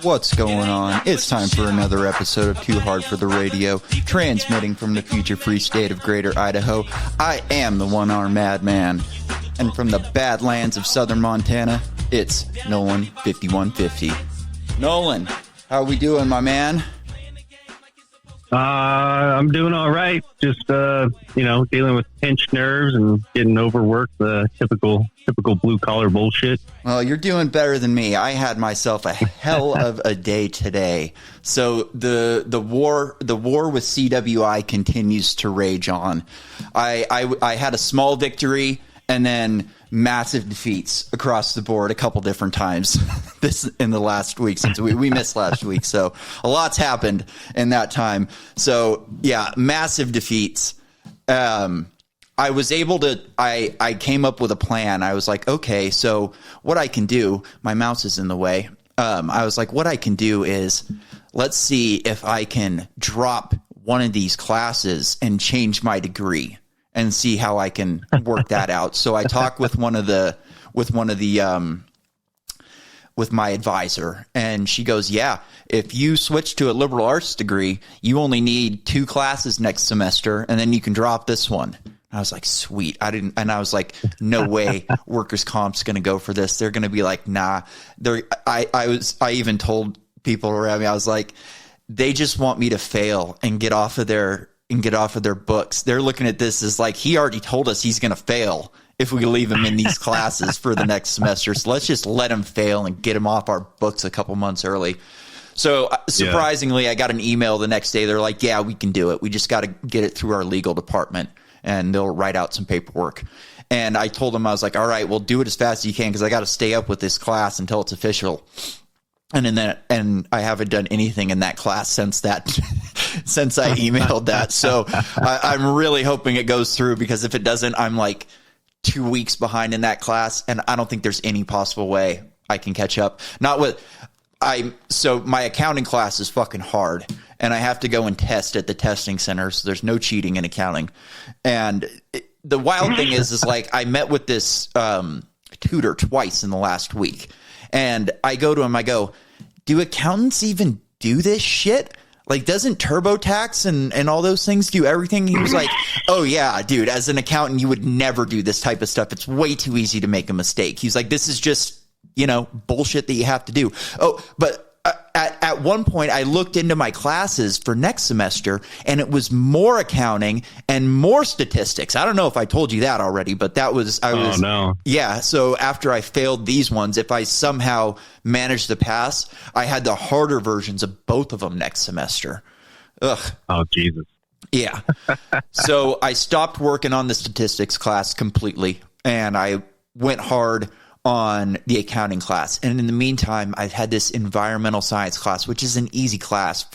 What's going on? It's time for another episode of Too Hard for the Radio, transmitting from the future-free state of Greater Idaho. I am the one-armed madman, and from the badlands of southern Montana, it's Nolan 5150. Nolan, how are we doing, my man? I'm doing all right. Just, dealing with pinched nerves and getting overworked, the typical blue collar bullshit. Well, you're doing better than me. I had myself a hell of a day today. So the war with CWI continues to rage on. I had a small victory and then massive defeats across the board a couple different times this in the last week, since we missed last week. So a lot's happened in that time. So yeah, massive defeats. I was able to, I came up with a plan. I was like, okay, so what I can do, my mouse is in the way. I was like, what I can do is, let's see if I can drop one of these classes and change my degree and see how I can work that out. So I talked with with my advisor, and she goes, yeah, if you switch to a liberal arts degree, you only need 2 classes next semester, and then you can drop this one. I was like, sweet. And I was like, no way workers' comp's going to go for this. They're going to be like, nah. I even told people around me, I was like, they just want me to fail and get off of their books. They're looking at this as like, he already told us he's going to fail if we leave him in these classes for the next semester. So let's just let him fail and get him off our books a couple months early. So surprisingly, I got an email the next day. They're like, yeah, we can do it. We just got to get it through our legal department, and they'll write out some paperwork. And I told them, I was like, all right, well, do it as fast as you can, because I got to stay up with this class until it's official. And I haven't done anything in that class since I emailed that. So I'm really hoping it goes through, because if it doesn't, I'm like 2 weeks behind in that class, and I don't think there's any possible way I can catch up. So my accounting class is fucking hard, and I have to go and test at the testing center. So there's no cheating in accounting. And the wild thing is like, I met with this tutor twice in the last week. And I go to him, I go, do accountants even do this shit? Like, doesn't TurboTax and all those things do everything? He was like, oh, yeah, dude, as an accountant, you would never do this type of stuff. It's way too easy to make a mistake. He's like, this is just, bullshit that you have to do. Oh, but at one point, I looked into my classes for next semester, and it was more accounting and more statistics. I don't know if I told you that already, but oh, no. Yeah. So after I failed these ones, if I somehow managed to pass, I had the harder versions of both of them next semester. Ugh. Oh, Jesus. Yeah. So I stopped working on the statistics class completely, and I went hard on the accounting class. And in the meantime, I've had this environmental science class, which is an easy class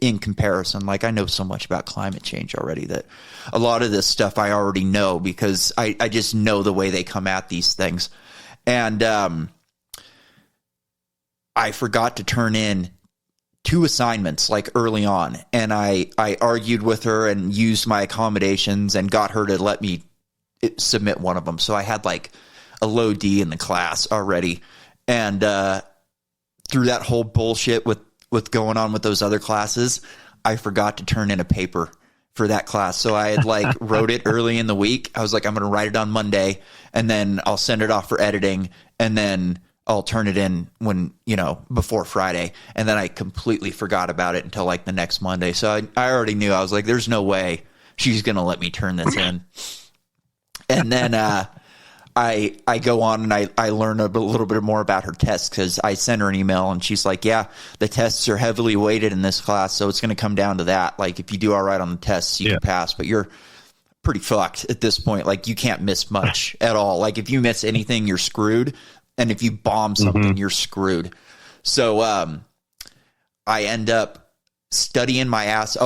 in comparison. Like, I know so much about climate change already that a lot of this stuff I already know, because I just know the way they come at these things. And I forgot to turn in 2 assignments like early on. And I argued with her and used my accommodations and got her to let me submit one of them. So I had like a low D in the class already. And through that whole bullshit with going on with those other classes, I forgot to turn in a paper for that class. So I had like wrote it early in the week. I was like, I'm going to write it on Monday, and then I'll send it off for editing, and then I'll turn it in before Friday. And then I completely forgot about it until like the next Monday. So I already knew. I was like, there's no way she's going to let me turn this in. And then I go on and I learn a little bit more about her tests, because I sent her an email and she's like, yeah, the tests are heavily weighted in this class, so it's going to come down to that. Like, if you do all right on the tests, you can pass, but you're pretty fucked at this point. Like, you can't miss much at all. Like, if you miss anything, you're screwed. And if you bomb something, you're screwed. So I end up studying my ass.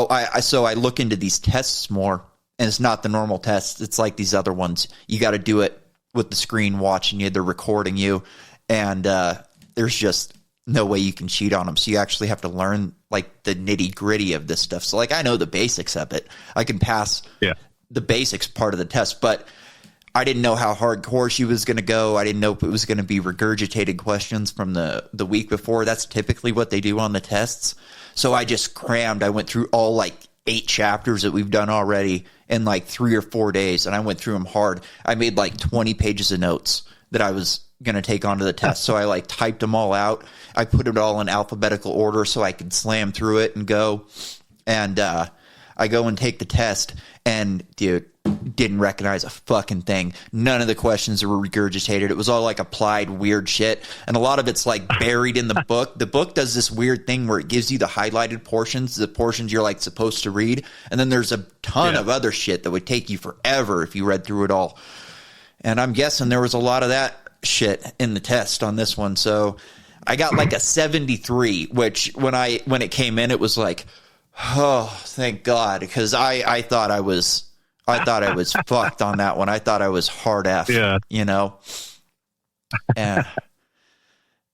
So I look into these tests more, and it's not the normal tests. It's like these other ones. You got to do it with the screen watching you, they're recording you, and there's just no way you can cheat on them. So you actually have to learn like the nitty gritty of this stuff. So like, I know the basics of it. I can pass the basics part of the test, but I didn't know how hardcore she was going to go. I didn't know if it was going to be regurgitated questions from the week before. That's typically what they do on the tests. So I just crammed. I went through all like 8 chapters that we've done already in like 3 or 4 days, and I went through them hard. I made like 20 pages of notes that I was going to take onto the test. So I like typed them all out. I put it all in alphabetical order so I could slam through it and go. And I go and take the test, and dude, didn't recognize a fucking thing. None of the questions were regurgitated. It was all like applied weird shit. And a lot of it's like buried in the book. The book does this weird thing where it gives you the highlighted portions, the portions you're like supposed to read. And then there's a ton of other shit that would take you forever if you read through it all. And I'm guessing there was a lot of that shit in the test on this one. So I got like a 73, which when it came in, it was like, oh, thank God. Because I thought I was fucked on that one. I thought I was hard F, you know? And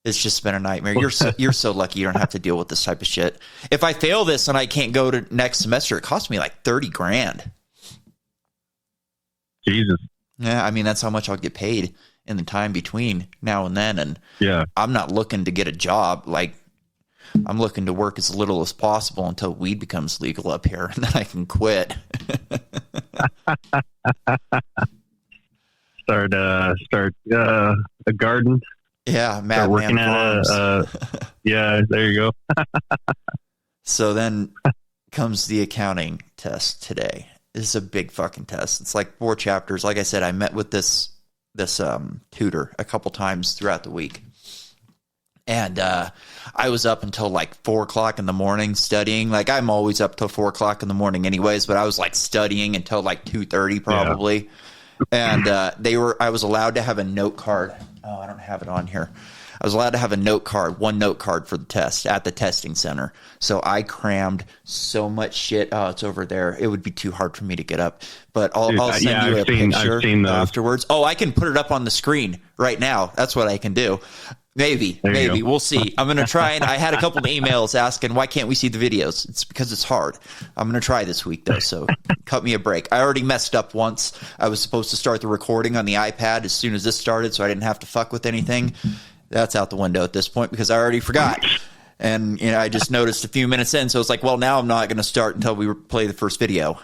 it's just been a nightmare. You're so lucky you don't have to deal with this type of shit. If I fail this and I can't go to next semester, it costs me like $30,000. Jesus. Yeah, I mean, that's how much I'll get paid in the time between now and then. And I'm not looking to get a job. Like, I'm looking to work as little as possible until weed becomes legal up here, and then I can quit. Start a garden. Yeah, Start working at there you go. So then comes the accounting test today. This is a big fucking test. It's like 4 chapters. Like I said, I met with this tutor a couple times throughout the week. And I was up until like 4 o'clock in the morning studying. Like, I'm always up till 4 o'clock in the morning anyways, but I was like studying until like 2:30 probably. Yeah. And I was allowed to have a note card. Oh, I don't have it on here. I was allowed to have one note card for the test at the testing center. So I crammed so much shit. Oh, it's over there. It would be too hard for me to get up, but I'll send you a picture afterwards. Oh, I can put it up on the screen right now. That's what I can do. Maybe. We'll see. I'm going to try, and I had a couple of emails asking, why can't we see the videos? It's because it's hard. I'm going to try this week, though, so cut me a break. I already messed up once. I was supposed to start the recording on the iPad as soon as this started, so I didn't have to fuck with anything. That's out the window at this point because I already forgot. And, you know, I just noticed a few minutes in, so it's like, well, now I'm not going to start until we play the first video.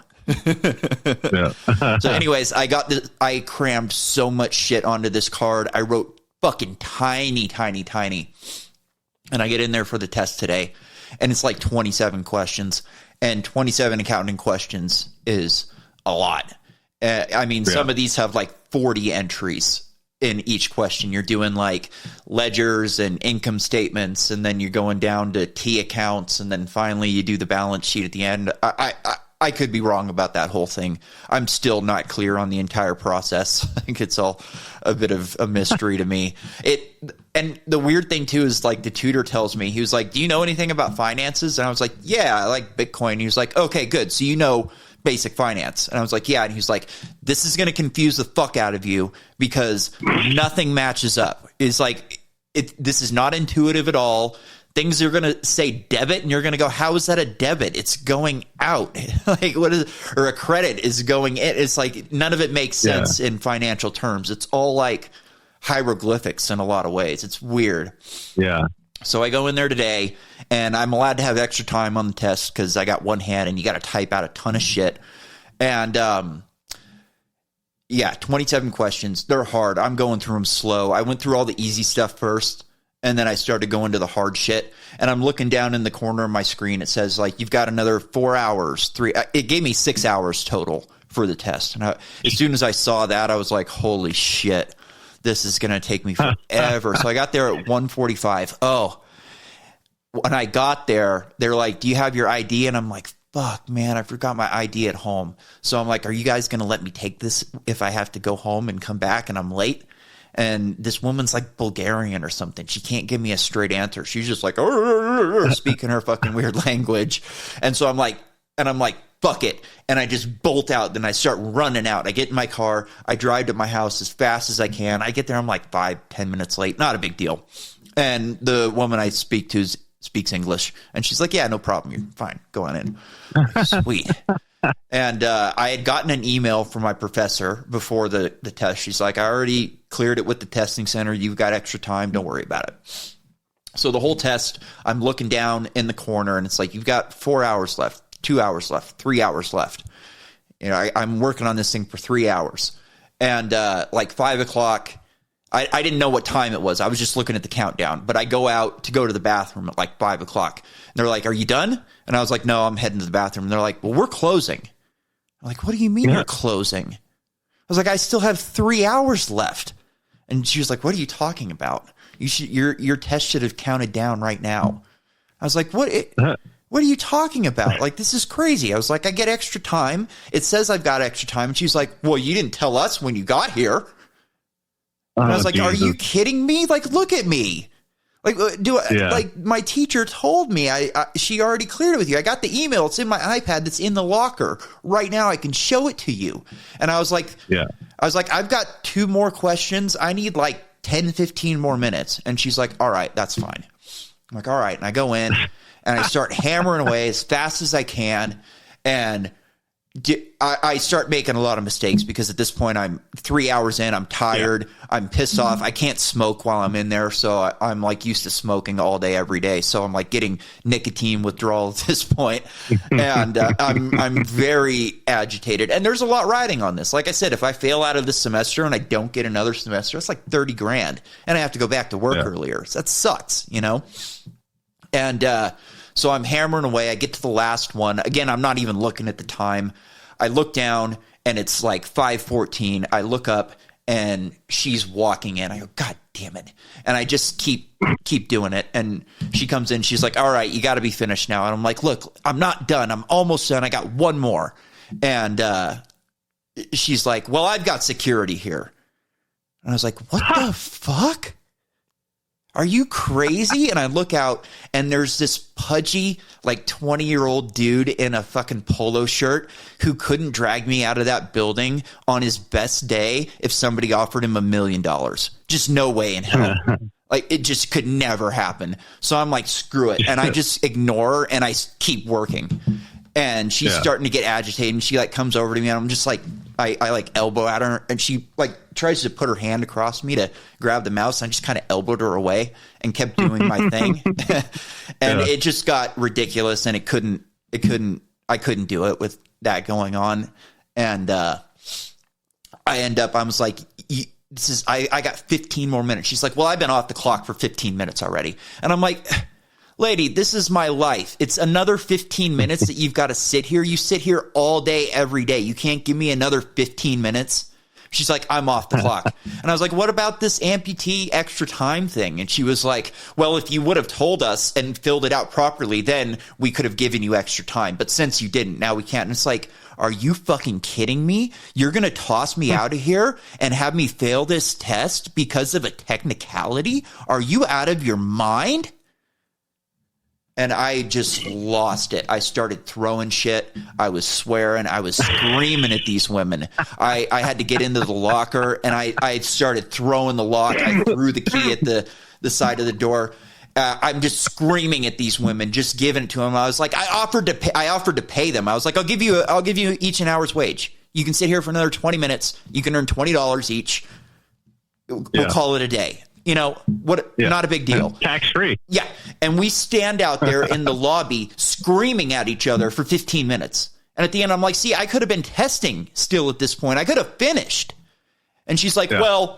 So anyways, I crammed so much shit onto this card. I wrote fucking tiny. And I get in there for the test today, and it's like 27 questions, and 27 accounting questions is a lot. I mean, some of these have like 40 entries in each question. You're doing like ledgers and income statements, and then you're going down to T accounts, and then finally you do the balance sheet at the end. I could be wrong about that whole thing. I'm still not clear on the entire process. I think it's all a bit of a mystery to me. And the weird thing too is, like, the tutor tells me, he was like, do you know anything about finances? And I was like, yeah, I like Bitcoin. He was like, okay, good. So you know basic finance. And I was like, yeah. And he was like, this is going to confuse the fuck out of you because nothing matches up. It's like, this is not intuitive at all. Things are going to say debit, and you're going to go, how is that a debit? It's going out. Like, what is, or a credit is going in. It's like, none of it makes sense in financial terms. It's all like hieroglyphics in a lot of ways. It's weird. Yeah. So I go in there today, and I'm allowed to have extra time on the test because I got one hand, and you got to type out a ton of shit. And, 27 questions. They're hard. I'm going through them slow. I went through all the easy stuff first, and then I started going to the hard shit. And I'm looking down in the corner of my screen. It says, like, you've got another 4 hours, it gave me 6 hours total for the test. And as soon as I saw that, I was like, holy shit, this is going to take me forever. So I got there at 1:45. Oh, when I got there, they're like, do you have your ID? And I'm like, fuck, man, I forgot my ID at home. So I'm like, are you guys going to let me take this if I have to go home and come back and I'm late? And this woman's like Bulgarian or something. She can't give me a straight answer. She's just like, speaking her fucking weird language. And so I'm like, fuck it. And I just bolt out. Then I start running out. I get in my car. I drive to my house as fast as I can. I get there. I'm like 5-10 minutes late. Not a big deal. And the woman I speak to speaks English. And she's like, yeah, no problem. You're fine. Go on in. Sweet. And I had gotten an email from my professor before the test. She's like, I already cleared it with the testing center. You've got extra time. Don't worry about it. So the whole test, I'm looking down in the corner, and it's like, you've got 4 hours left, 2 hours left, 3 hours left. You know, I'm working on this thing for 3 hours. And like 5 o'clock, I didn't know what time it was. I was just looking at the countdown. But I go out to go to the bathroom at like 5 o'clock. And they're like, are you done? And I was like, no, I'm heading to the bathroom. And they're like, well, we're closing. I'm like, what do you mean you're closing? I was like, I still have 3 hours left. And she was like, what are you talking about? Your test should have counted down right now. I was like, what are you talking about? Like, this is crazy. I was like, I get extra time. It says I've got extra time. And she's like, well, you didn't tell us when you got here. And I was like, Jesus. Are you kidding me? Like, look at me. Like, like my teacher told me she already cleared it with you. I got the email. It's in my iPad. That's in the locker right now. I can show it to you. And I was like, I've got 2 more questions. I need like 10, 15 more minutes. And she's like, all right, that's fine. I'm like, all right. And I go in and I start hammering away as fast as I can. And I start making a lot of mistakes because at this point I'm 3 hours in. I'm tired. I'm pissed off. I can't smoke while I'm in there. So I'm like used to smoking all day, every day. So I'm like getting nicotine withdrawal at this point. And I'm very agitated. And there's a lot riding on this. Like I said, if I fail out of this semester and I don't get another semester, it's like $30,000 and I have to go back to work earlier. So that sucks, you know? And, so I'm hammering away. I get to the last one. Again, I'm not even looking at the time. I look down and it's like 5:14. I look up and she's walking in. I go, God damn it. And I just keep doing it. And she comes in. She's like, all right, you got to be finished now. And I'm like, look, I'm not done. I'm almost done. I got one more. And she's like, well, I've got security here. And I was like, what the fuck? Are you crazy? And I look out and there's this pudgy, like 20-year-old dude in a fucking polo shirt who couldn't drag me out of that building on his best day if somebody offered him $1 million. Just no way in hell. Like, it just could never happen. So I'm like, screw it. And I just ignore her and I keep working. And she's starting to get agitated and she like comes over to me and I'm just like, I like elbow at her and she like tries to put her hand across me to grab the mouse. And I just kind of elbowed her away and kept doing my thing. And it just got ridiculous and I couldn't do it with that going on. And I was like, I got 15 more minutes. She's like, well, I've been off the clock for 15 minutes already. And I'm like, lady, this is my life. It's another 15 minutes that you've got to sit here. You sit here all day, every day. You can't give me another 15 minutes. She's like, I'm off the clock. And I was like, what about this amputee extra time thing? And she was like, well, if you would have told us and filled it out properly, then we could have given you extra time. But since you didn't, now we can't. And it's like, are you fucking kidding me? You're going to toss me out of here and have me fail this test because of a technicality? Are you out of your mind? And I just lost it. I started throwing shit. I was swearing. I was screaming at these women. I had to get into the locker, and I started throwing the lock. I threw the key at the side of the door. I'm just screaming at these women, just giving it to them. I was like, I offered to pay them. I was like, I'll give you each an hour's wage. You can sit here for another 20 minutes. You can earn $20 each. We'll call it a day. You know, what? Not a big deal. Tax free. Yeah. And we stand out there in the lobby screaming at each other for 15 minutes. And at the end, I'm like, see, I could have been testing still at this point. I could have finished. And she's like, well,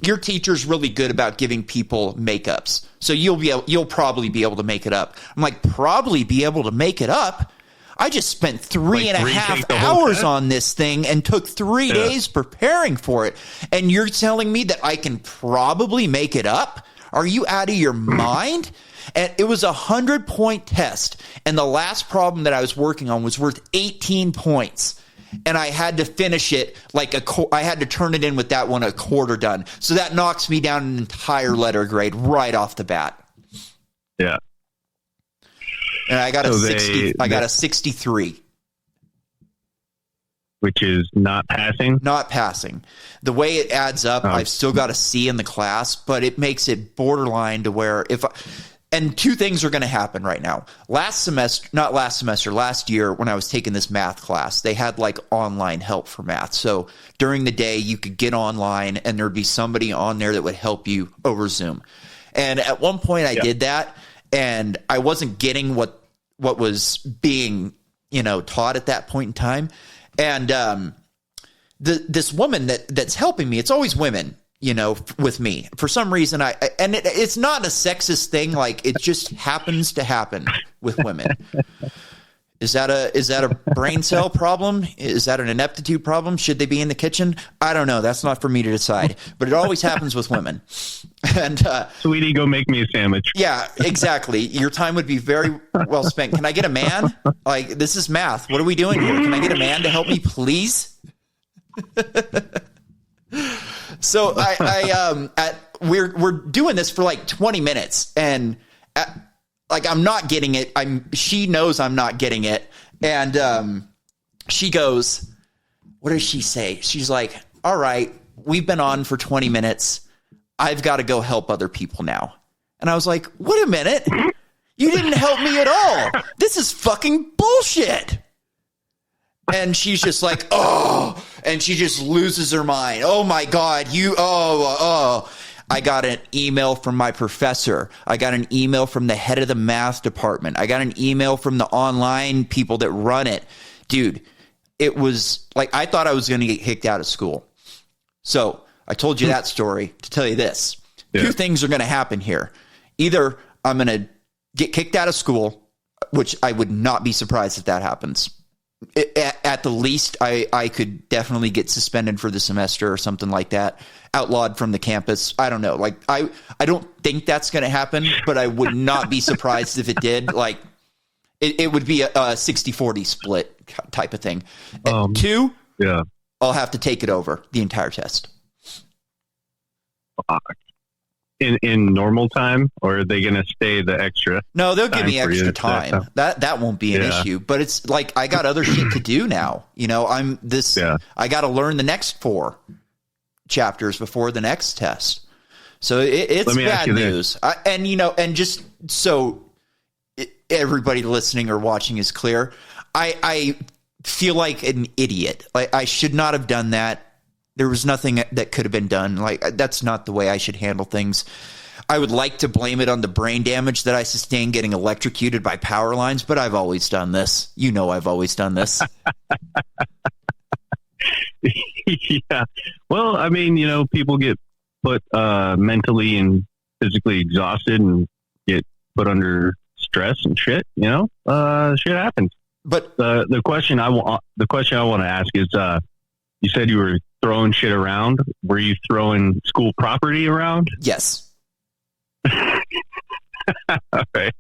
your teacher's really good about giving people makeups. So you'll probably be able to make it up. I'm like, probably be able to make it up? I just spent three and a half hours on this thing and took 3 days preparing for it. And you're telling me that I can probably make it up? Are you out of your mind? And it was a 100-point test. And the last problem that I was working on was worth 18 points. And I had to finish it I had to turn it in with that one a quarter done. So that knocks me down an entire letter grade right off the bat. Yeah. And I got a 63. Which is not passing? Not passing. The way it adds up, I've still got a C in the class, but it makes it borderline to where And two things are going to happen right now. Last year when I was taking this math class, they had like online help for math. So during the day you could get online and there'd be somebody on there that would help you over Zoom. And at one point I did that and I wasn't getting what was being, taught at that point in time. And this woman that's helping me, it's always women, with me for some reason. It's not a sexist thing. Like it just happens to happen with women. Is that a brain cell problem? Is that an ineptitude problem? Should they be in the kitchen? I don't know. That's not for me to decide, but it always happens with women. And, sweetie, go make me a sandwich. Yeah, exactly. Your time would be very well spent. Can I get a man? Like, this is math. What are we doing here? Can I get a man to help me, please? So we're doing this for like 20 minutes and I'm not getting it. She knows I'm not getting it. And she goes, what does she say? She's like, all right, we've been on for 20 minutes. I've got to go help other people now. And I was like, wait a minute. You didn't help me at all. This is fucking bullshit. And she's just like, oh, and she just loses her mind. Oh my God, I got an email from my professor. I got an email from the head of the math department. I got an email from the online people that run it. Dude, it was like, I thought I was going to get kicked out of school. So I told you that story to tell you this. Yeah. Two things are going to happen here. Either I'm going to get kicked out of school, which I would not be surprised if that happens. At the least, I could definitely get suspended for the semester or something like that, outlawed from the campus. I don't know. Like, I don't think that's going to happen, but I would not be surprised if it did. Like, it would be a 60-40 split type of thing. Two, I'll have to take it over the entire test. In normal time, or are they going to stay the extra? No, they'll give me extra time. That won't be an issue. But it's like I got other shit to do now. I got to learn the next 4 chapters before the next test. So it's bad news. And just so everybody listening or watching is clear, I feel like an idiot. Like I should not have done that. There was nothing that could have been done. Like, that's not the way I should handle things. I would like to blame it on the brain damage that I sustained getting electrocuted by power lines, but I've always done this. I've always done this. Yeah. Well, I mean, people get put mentally and physically exhausted and get put under stress and shit, shit happens. But the question I want to ask is, you said you were throwing shit around. Were you throwing school property around? Yes. All right.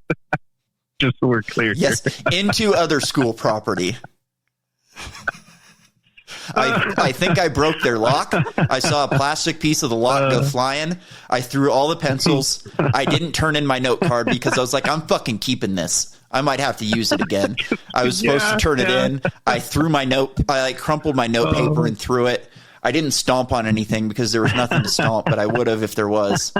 Just so we're clear. Yes, into other school property. I think I broke their lock. I saw a plastic piece of the lock go flying. I threw all the pencils. I didn't turn in my note card because I was like, I'm fucking keeping this. I might have to use it again. I was supposed to turn it in. I threw my note. I crumpled my note paper and threw it. I didn't stomp on anything because there was nothing to stomp, but I would have if there was.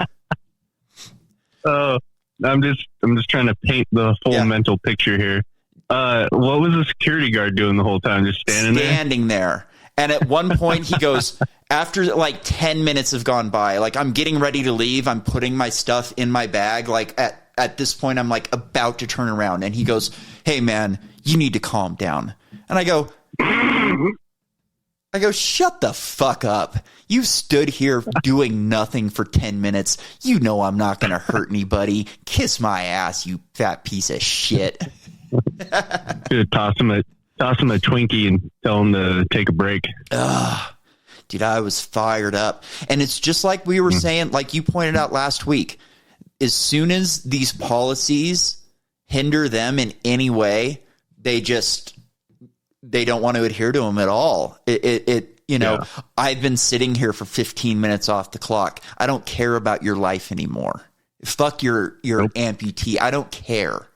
I'm just trying to paint the full mental picture here. What was the security guard doing the whole time? Just standing there. And at one point he goes, after like 10 minutes have gone by, like I'm getting ready to leave. I'm putting my stuff in my bag. Like at this point, I'm like about to turn around and he goes, hey man, you need to calm down. And I go, shut the fuck up. You stood here doing nothing for 10 minutes. You know I'm not going to hurt anybody. Kiss my ass, you fat piece of shit. Should toss him a Twinkie and tell him to take a break. Dude, I was fired up. And it's just like we were saying, like you pointed out last week, as soon as these policies hinder them in any way, they don't want to adhere to them at all. I've been sitting here for 15 minutes off the clock. I don't care about your life anymore. Fuck your amputee. I don't care.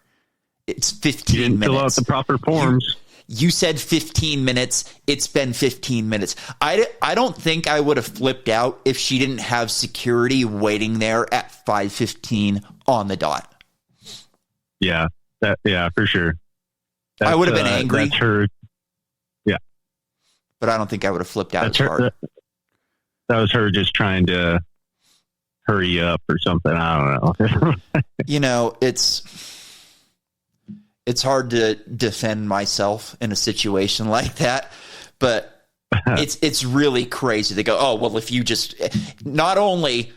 It's 15 minutes. Fill out the proper forms. You said 15 minutes. It's been 15 minutes. I don't think I would have flipped out if she didn't have security waiting there at 5:15 on the dot. Yeah. For sure. I would have been angry. That's her. Yeah. But I don't think I would have flipped out as her, hard. That was her just trying to hurry up or something. I don't know. You know, it's hard to defend myself in a situation like that, but it's really crazy. They go, oh, well, if you just not only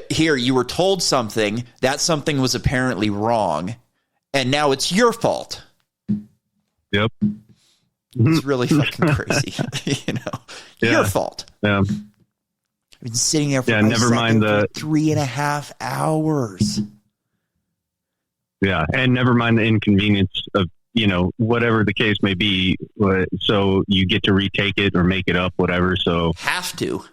here, you were told something, that something was apparently wrong, and now it's your fault. Yep. It's really fucking crazy. You know, your fault. Yeah. I've been sitting there for never mind the 3.5 hours. Yeah. And never mind the inconvenience of, you know, whatever the case may be. So you get to retake it or make it up, whatever. So have to.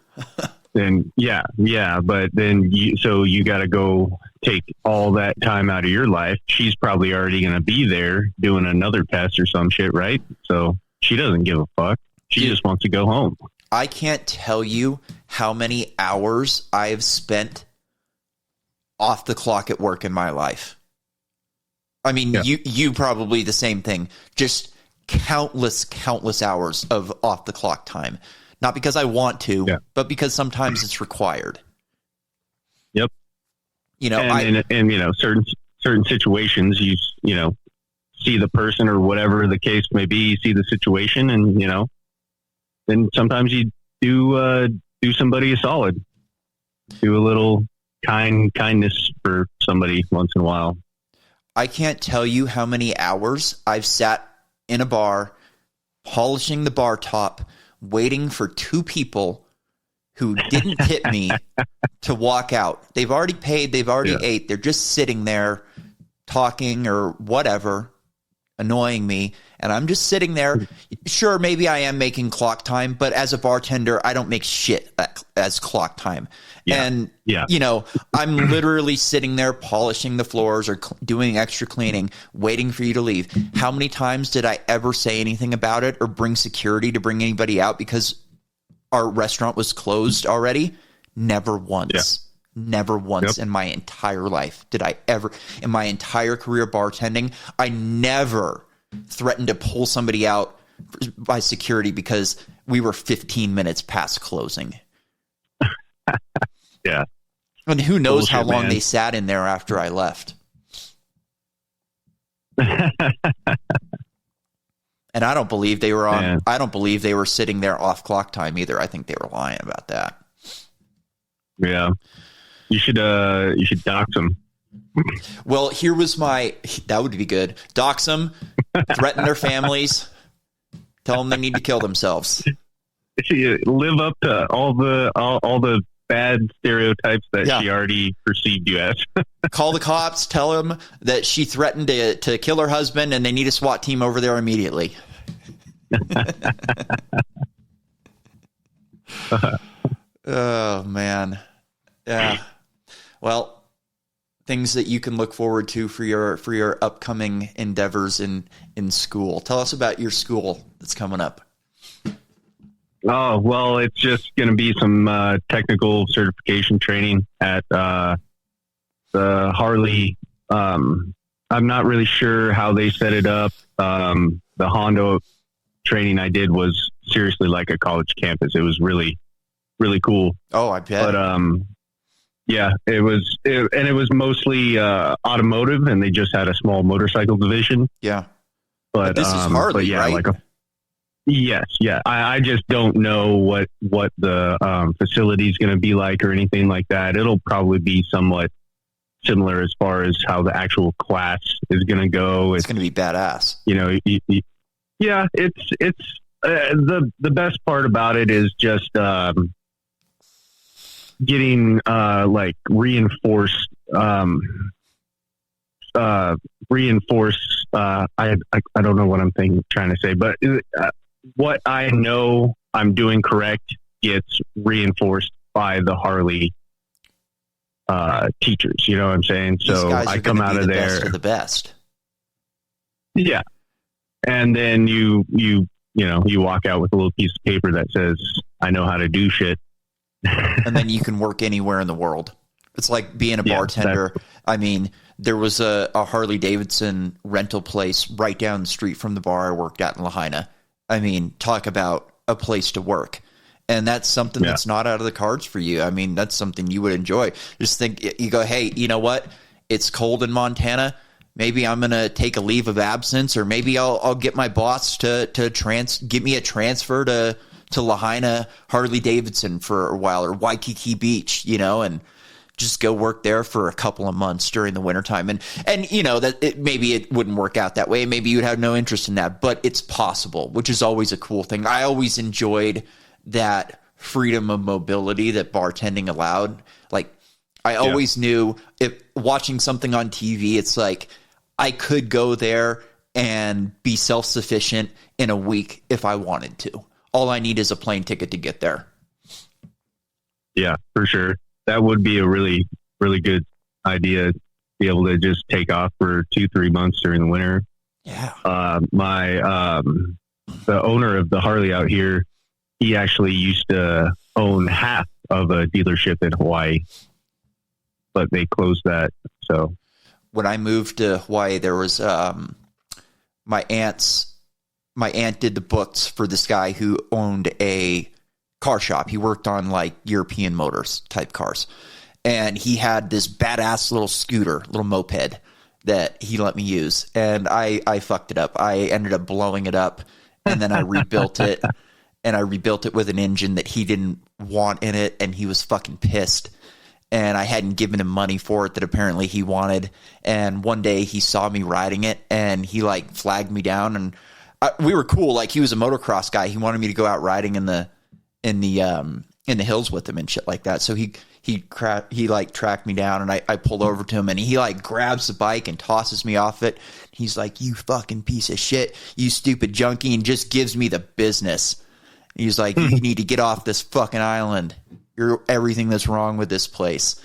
Then, yeah. But then you got to go take all that time out of your life. She's probably already going to be there doing another test or some shit, right? So she doesn't give a fuck. She just wants to go home. I can't tell you how many hours I've spent off the clock at work in my life. I mean, you probably the same thing. Just countless hours of off the clock time. Not because I want to, but because sometimes it's required. Yep. You know, and you know, certain situations, you know, see the person or whatever the case may be, you see the situation, and you know, then sometimes you do somebody a solid, do a little kindness for somebody once in a while. I can't tell you how many hours I've sat in a bar, polishing the bar top, waiting for two people who didn't tip me to walk out. They've already paid. They've already ate. They're just sitting there talking or whatever, annoying me. And I'm just sitting there. Sure, maybe I am making clock time, but as a bartender, I don't make shit as clock time. Yeah. And, you know, I'm literally sitting there polishing the floors or doing extra cleaning, waiting for you to leave. How many times did I ever say anything about it or bring security to bring anybody out because our restaurant was closed already? Never once. Yeah. Never once in my entire life did I ever, in my entire career bartending, I never threatened to pull somebody out by security because we were 15 minutes past closing. Yeah. And who knows Bullshit, how long man. they sat in there after I left. And I don't believe they were on, I don't believe they were sitting there off clock time either. I think they were lying about that. Yeah. You should dox them. Well, here was that would be good. Dox them, threaten their families, tell them they need to kill themselves. Live up to all the bad stereotypes that she already perceived you as. Call the cops, tell them that she threatened to kill her husband and they need a SWAT team over there immediately. Oh, man. Yeah. Well, things that you can look forward to for your upcoming endeavors in school. Tell us about your school that's coming up. Oh, well, it's just going to be some technical certification training at the Harley. I'm not really sure how they set it up. The Honda training I did was seriously like a college campus. It was really, really cool. Oh, I bet. But yeah, it was mostly automotive, and they just had a small motorcycle division. Yeah, but this is Harley, right? Yes, yeah. I just don't know what the facility is going to be like or anything like that. It'll probably be somewhat similar as far as how the actual class is going to go. It's going to be badass. You know, yeah. It's the best part about it is just getting like reinforced. I don't know what I'm trying to say, but what I know I'm doing correct gets reinforced by the Harley teachers. You know what I'm saying? So I come out of there best of the best. Yeah. And then you walk out with a little piece of paper that says, I know how to do shit. And then you can work anywhere in the world. It's like being a bartender. I mean, there was a Harley Davidson rental place right down the street from the bar I worked at in Lahaina. I mean, talk about a place to work. And that's something that's not out of the cards for you. I mean, that's something you would enjoy. Just think, you go, hey, you know what? It's cold in Montana. Maybe I'm going to take a leave of absence, or maybe I'll get my boss to give me a transfer to Lahaina Harley Davidson for a while, or Waikiki Beach, you know, and just go work there for a couple of months during the wintertime. And you know, that maybe it wouldn't work out that way. Maybe you'd have no interest in that, but it's possible, which is always a cool thing. I always enjoyed that freedom of mobility that bartending allowed. Like, I always knew, if watching something on TV, it's like I could go there and be self-sufficient in a week if I wanted to. All I need is a plane ticket to get there. Yeah, for sure. That would be a really, really good idea, to be able to just take off for 2-3 months during the winter. Yeah. The owner of the Harley out here, he actually used to own half of a dealership in Hawaii, but they closed that. So when I moved to Hawaii, there was my aunt did the books for this guy who owned a car shop. He worked on like European motors type cars, and he had this badass little scooter, little moped that he let me use, and I fucked it up. I ended up blowing it up, and then I rebuilt it. And I rebuilt it with an engine that he didn't want in it, and he was fucking pissed. And I hadn't given him money for it that apparently he wanted. And one day he saw me riding it, and he like flagged me down. And we were cool. Like, he was a motocross guy. He wanted me to go out riding in the hills with him and shit like that. So he like tracked me down, and I pulled over to him, and he like grabs the bike and tosses me off it. He's like, "You fucking piece of shit, you stupid junkie," and just gives me the business. He's like, "You need to get off this fucking island. You're everything that's wrong with this place."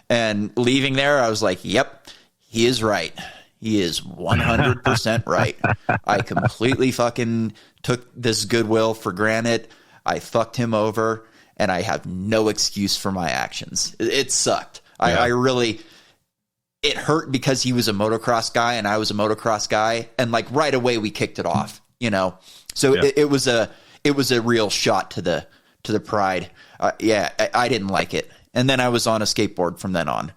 And leaving there, I was like, yep, he is right. He is 100% right. I completely fucking took this goodwill for granted. I fucked him over, and I have no excuse for my actions. It sucked. Yeah. I really, it hurt because he was a motocross guy and I was a motocross guy. And like right away we kicked it off, you know? So it was a real shot to the pride. I didn't like it. And then I was on a skateboard from then on.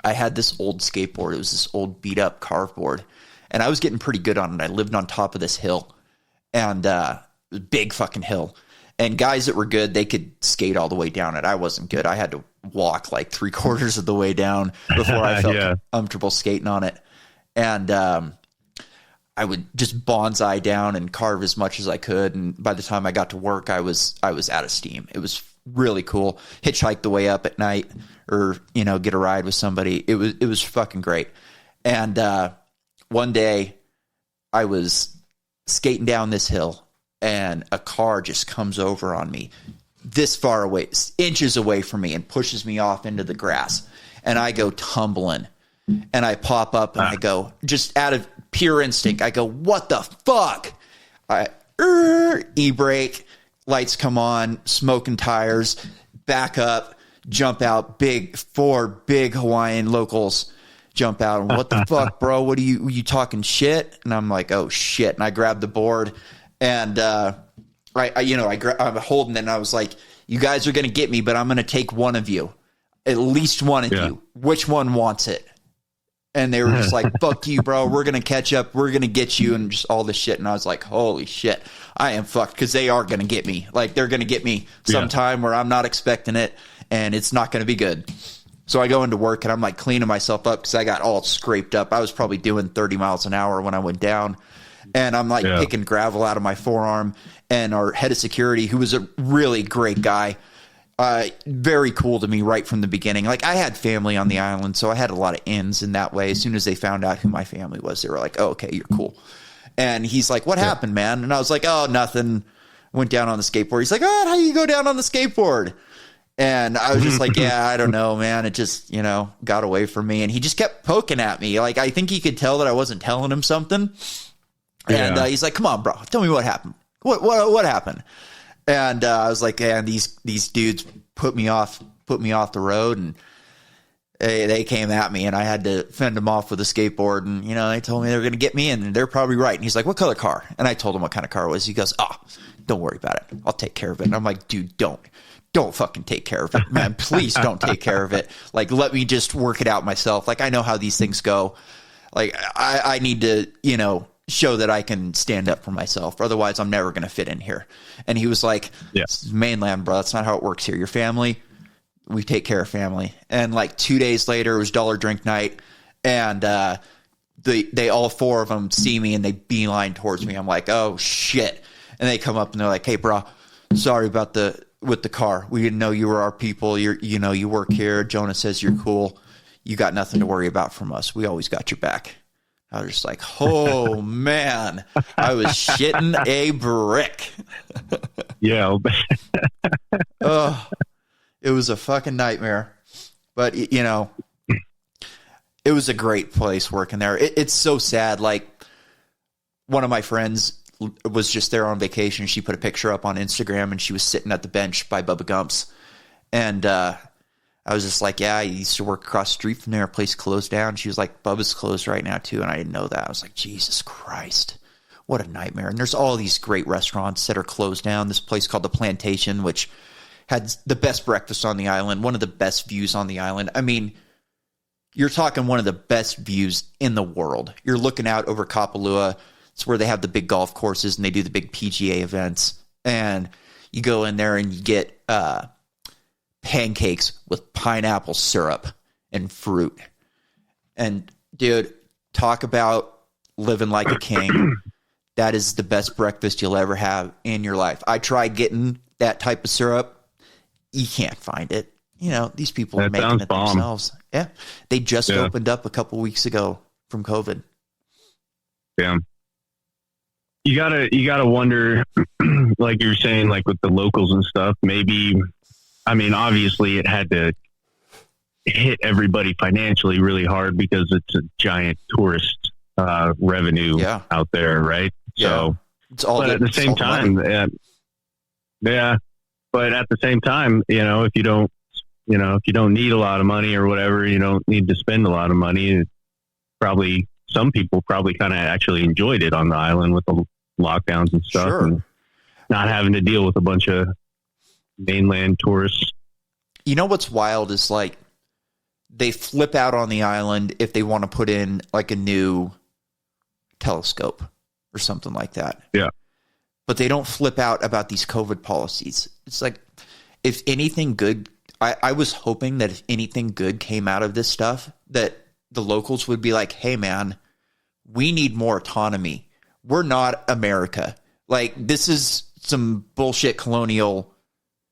I had this old skateboard. It was this old beat up carve board, and I was getting pretty good on it. I lived on top of this hill, and big fucking hill. And guys that were good, they could skate all the way down it. I wasn't good. I had to walk like 3/4 of the way down before I felt comfortable skating on it. And I would just bonsai down and carve as much as I could. And by the time I got to work, I was out of steam. It was really cool. Hitchhike the way up at night, or, you know, get a ride with somebody. It was fucking great. And one day I was skating down this hill, and a car just comes over on me this far away, inches away from me, and pushes me off into the grass. And I go tumbling, and I pop up, and I go, just out of pure instinct, I go, what the fuck? E-brake, lights come on, smoking tires, back up, jump out, four big Hawaiian locals jump out. And what the fuck, bro? What are you talking shit? And I'm like, oh shit. And I grabbed the board, and I'm holding it, and I was like, you guys are going to get me, but I'm going to take one of you, at least one of you. Which one wants it? And they were just like, fuck you, bro. We're going to catch up. We're going to get you, and just all this shit. And I was like, holy shit, I am fucked, because they are going to get me. Like, they're going to get me sometime where I'm not expecting it, and it's not going to be good. So I go into work, and I'm like cleaning myself up because I got all scraped up. I was probably doing 30 miles an hour when I went down. And I'm like picking gravel out of my forearm. And our head of security, who was a really great guy, very cool to me right from the beginning. Like, I had family on the island, so I had a lot of ins in that way. As soon as they found out who my family was, they were like, oh, okay, you're cool. And he's like, what happened, man? And I was like, oh, nothing. Went down on the skateboard. He's like, oh, how do you go down on the skateboard? And I was just like, yeah, I don't know, man. It just, got away from me. And he just kept poking at me. Like, I think he could tell that I wasn't telling him something. And he's like, come on, bro, tell me what happened. What happened? And I was like, and these dudes put me off the road. And they came at me and I had to fend them off with a skateboard. And, you know, they told me they were going to get me and they're probably right. And he's like, what color car? And I told him what kind of car it was. He goes, oh, don't worry about it. I'll take care of it. And I'm like, dude, don't fucking take care of it, man. Please don't take care of it. Like, let me just work it out myself. Like, I know how these things go. Like, I need to, you know, show that I can stand up for myself. Otherwise, I'm never going to fit in here. And he was like, yeah. This is mainland, bro. That's not how it works here. Your family, we take care of family. And like 2 days later, it was dollar drink night. And they all four of them see me and they beeline towards me. I'm like, oh, shit. And they come up and they're like, hey, bro, sorry about with the car. We didn't know you were our people. You work here. Jonah says you're cool. You got nothing to worry about from us. We always got your back. I was just like, oh, man, I was shitting a brick. Yeah. Oh, it was a fucking nightmare. But, you know, it was a great place working there. It's so sad. Like, one of my friends was just there on vacation. She put a picture up on Instagram and she was sitting at the bench by Bubba Gump's. And I was just like, yeah, I used to work across the street from there. A place closed down. She was like, Bubba's closed right now too. And I didn't know that. I was like, Jesus Christ, what a nightmare. And there's all these great restaurants that are closed down. This place called The Plantation, which had the best breakfast on the island, one of the best views on the island. I mean, you're talking one of the best views in the world. You're looking out over Kapalua. It's where they have the big golf courses and they do the big PGA events. And you go in there and you get pancakes with pineapple syrup and fruit. And dude, talk about living like a king. That is the best breakfast you'll ever have in your life. I tried getting that type of syrup. You can't find it. You know, these people are making it themselves. Yeah. They just opened up a couple weeks ago from COVID. Yeah. You gotta wonder, like you're saying, like with the locals and stuff, maybe, I mean, obviously it had to hit everybody financially really hard because it's a giant tourist revenue out there, right? Yeah. So, it's all but at the same time, yeah. But at the same time, you know, if you don't need a lot of money or whatever, you don't need to spend a lot of money. Probably some people probably kind of actually enjoyed it on the island with the lockdowns and stuff, and not having to deal with a bunch of mainland tourists. You know what's wild is like they flip out on the island if they want to put in like a new telescope or something like that. Yeah. But they don't flip out about these COVID policies. It's like, if anything good, I was hoping that if anything good came out of this stuff, that the locals would be like, hey man, we need more autonomy. We're not America. Like, this is some bullshit colonial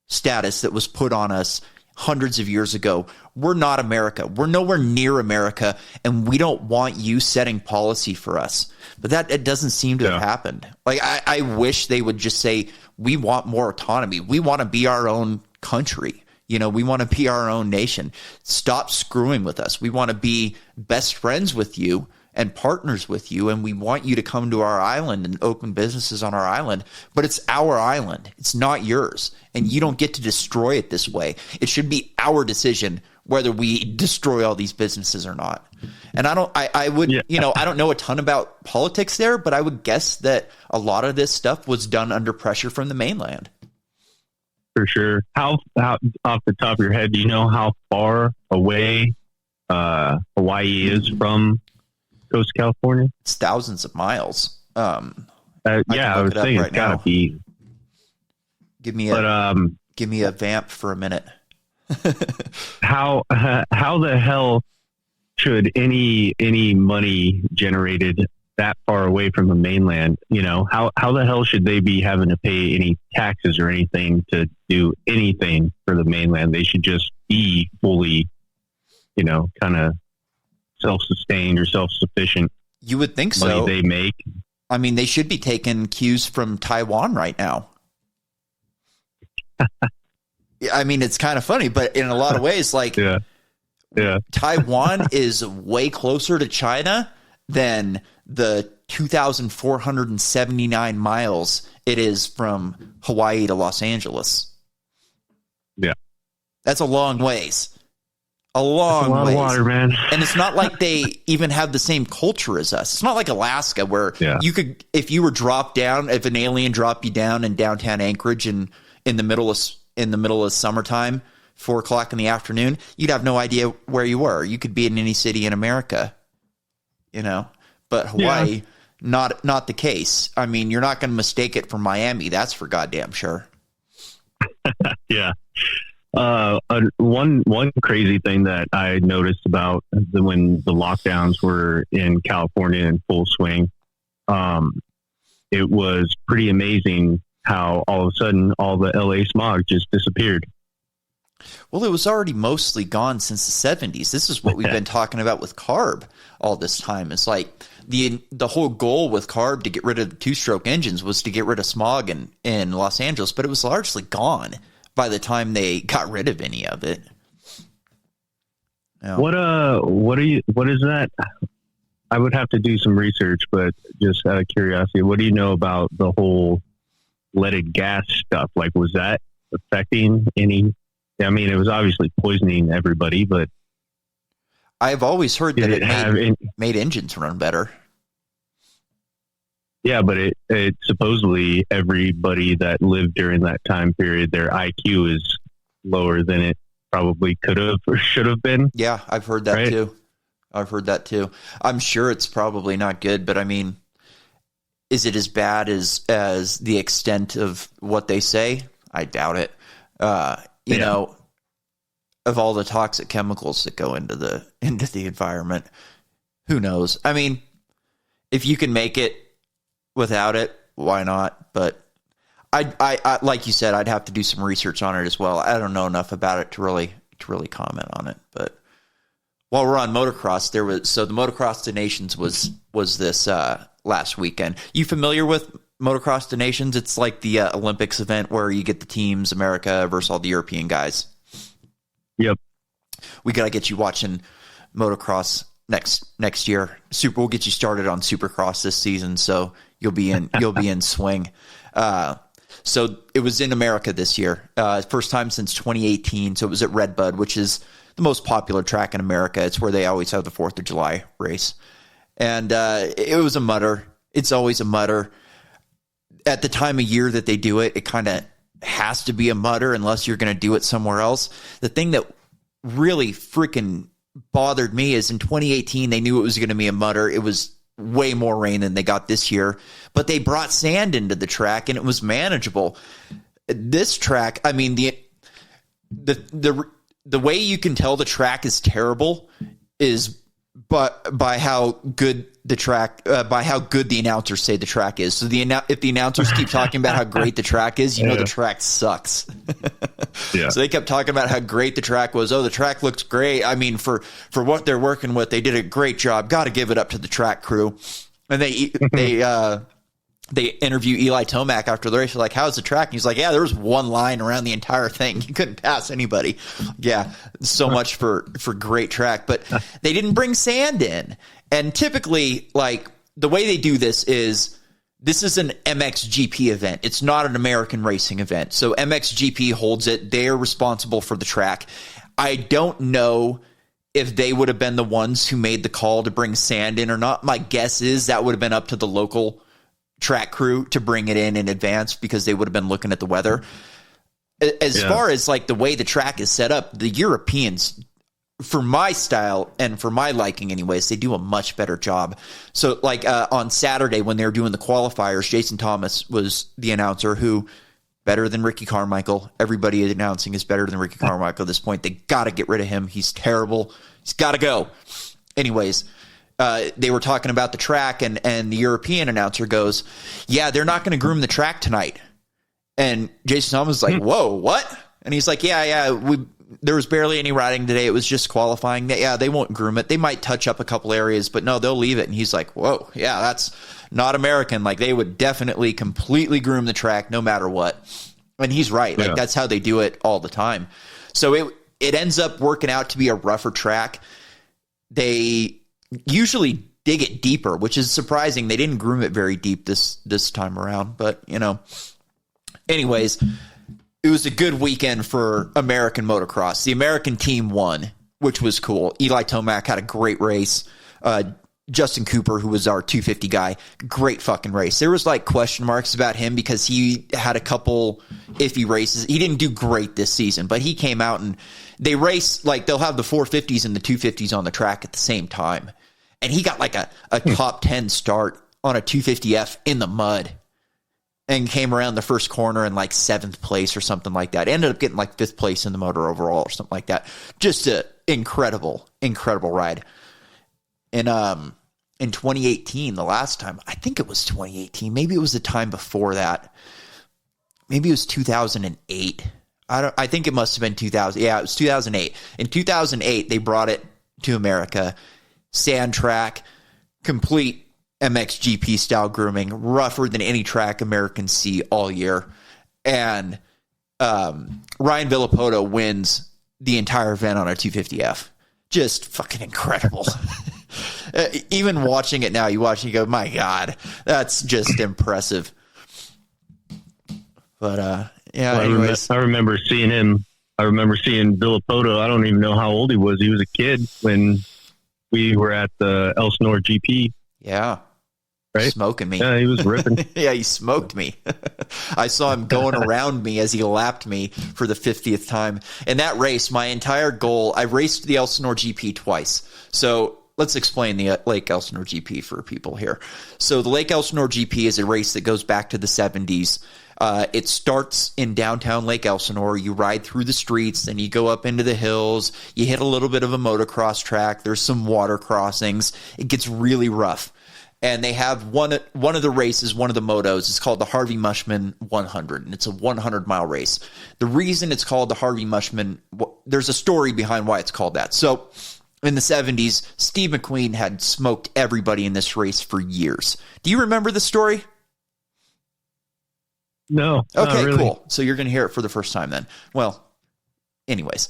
status that was put on us hundreds of years ago. We're not America. We're nowhere near America, and we don't want you setting policy for us. But that it doesn't seem to have happened. Like, I wish they would just say, we want more autonomy. We want to be our own country. You know, we want to be our own nation. Stop screwing with us. We want to be best friends with you and partners with you, and we want you to come to our island and open businesses on our island, but it's our island. It's not yours, and you don't get to destroy it this way. It should be our decision whether we destroy all these businesses or not. And I don't know a ton about politics there, but I would guess that a lot of this stuff was done under pressure from the mainland. For sure. How off the top of your head, do you know how far away Hawaii is from coast of California? It's thousands of miles. I was thinking it's gotta be. Give me a vamp for a minute. How the hell should any money generated that far away from the mainland, you know, how the hell should they be having to pay any taxes or anything to do anything for the mainland? They should just be fully, you know, kind of self-sustained or self-sufficient. You would think so. Money they make. I mean, they should be taking cues from Taiwan right now. I mean, it's kind of funny, but in a lot of ways, like, Taiwan is way closer to China than the 2,479 miles it is from Hawaii to Los Angeles. Yeah. That's a long ways. A long lot ways. of water, man. And it's not like they even have the same culture as us. It's not like Alaska where you could, if you were dropped down, if an alien dropped you down in downtown Anchorage in the middle of summertime, 4:00 in the afternoon, you'd have no idea where you were. You could be in any city in America, but Hawaii, not the case. I mean, you're not going to mistake it for Miami. That's for goddamn sure. Yeah. One crazy thing that I noticed about when the lockdowns were in California in full swing, it was pretty amazing how all of a sudden all the LA smog just disappeared. Well, it was already mostly gone since the 70s. This is what we've been talking about with CARB all this time. It's like the whole goal with CARB to get rid of the two-stroke engines was to get rid of smog in Los Angeles, but it was largely gone by the time they got rid of any of it. What is that? I would have to do some research, but just out of curiosity, what do you know about the whole leaded gas stuff? Like, was that affecting any? I mean, it was obviously poisoning everybody, but I've always heard that it made engines run better. Yeah, but it supposedly everybody that lived during that time period, their IQ is lower than it probably could have or should have been. Yeah, I've heard that too. I'm sure it's probably not good, but I mean, is it as bad as the extent of what they say? I doubt it. You know, of all the toxic chemicals that go into the environment, who knows? I mean, if you can make it without it, why not? But I like you said, I'd have to do some research on it as well. I don't know enough about it to really comment on it. But while we're on motocross, the Motocross to Nations was this last weekend. You familiar with Motocross to Nations? It's like the Olympics event where you get the teams, America versus all the European guys. Yep. We got to get you watching motocross next year. We'll get you started on Supercross this season, so you'll be in swing. So it was in America this year, first time since 2018. So it was at Redbud, which is the most popular track in America. It's where they always have the 4th of July race, and it was a mutter. It's always a mutter. At the time of year that they do it, it kind of has to be a mutter unless you're going to do it somewhere else. The thing that really freaking bothered me is in 2018, they knew it was going to be a mutter. It was way more rain than they got this year, but they brought sand into the track and it was manageable. This track, I mean, the way you can tell the track is terrible is by how good the track, by how good the announcers say the track is. So if the announcers keep talking about how great the track is, you know the track sucks. Yeah. So they kept talking about how great the track was. Oh, the track looks great. I mean, for what they're working with, they did a great job. Got to give it up to the track crew. And they interview Eli Tomac after the race. They're like, how's the track? And he's like, yeah, there was one line around the entire thing. You couldn't pass anybody. Yeah, so much for great track. But they didn't bring sand in. And typically, like, the way they do this is an MXGP event. It's not an American racing event. So MXGP holds it. They're responsible for the track. I don't know if they would have been the ones who made the call to bring sand in or not. My guess is that would have been up to the local track crew to bring it in advance because they would have been looking at the weather. As far as like the way the track is set up, the Europeans, for my style and for my liking anyways, they do a much better job. So like on Saturday when they were doing the qualifiers, Jason Thomas was the announcer who better than Ricky Carmichael. Everybody announcing is better than Ricky Carmichael at this point. They got to get rid of him. He's terrible. He's got to go. Anyways, they were talking about the track and the European announcer goes, yeah, they're not going to groom the track tonight. And Jason Thomas was like, whoa, what? And he's like, yeah, there was barely any riding today. It was just qualifying. Yeah, they won't groom it. They might touch up a couple areas, but no, they'll leave it. And he's like, whoa, yeah, that's not American. Like, they would definitely completely groom the track no matter what. And he's right. Like, that's how they do it all the time. So it ends up working out to be a rougher track. They usually dig it deeper, which is surprising. They didn't groom it very deep this time around, but anyways, it was a good weekend for American motocross. The American team won, which was cool. Eli Tomac had a great race. Justin Cooper, who was our 250 guy, great fucking race. There was like question marks about him because he had a couple iffy races. He didn't do great this season, but he came out and they race, like they'll have the 450s and the 250s on the track at the same time. And he got like a top 10 start on a 250F in the mud and came around the first corner in like 7th place or something like that. Ended up getting like 5th place in the motor overall or something like that. Just an incredible ride. And in 2018, the last time, I think it was 2018, maybe it was the time before that. Maybe it was 2008. I think it must have been 2000. Yeah, it was 2008. In 2008, they brought it to America. Sand track, complete MXGP style grooming, rougher than any track Americans see all year. And Ryan Villapoto wins the entire event on a 250F. Just fucking incredible. Even watching it now, you watch and you go, my God, that's just impressive. But yeah, well, anyways. I remember seeing him. I remember seeing Villapoto. I don't even know how old he was. He was a kid when we were at the Elsinore GP. Yeah. Right? Smoking me. Yeah, he was ripping. Yeah, he smoked me. I saw him going around me as he lapped me for the 50th time. In that race, my entire goal, I raced the Elsinore GP twice. So let's explain the Lake Elsinore GP for people here. So the Lake Elsinore GP is a race that goes back to the 70s. It starts in downtown Lake Elsinore. You ride through the streets, then you go up into the hills. You hit a little bit of a motocross track. There's some water crossings. It gets really rough. And they have one of the races, one of the motos. It's called the Harvey Mushman 100, and it's a 100-mile race. The reason it's called the Harvey Mushman, there's a story behind why it's called that. So in the 70s, Steve McQueen had smoked everybody in this race for years. Do you remember the story? No. Okay, really. cool. So you're going to hear it for the first time then. Well, anyways,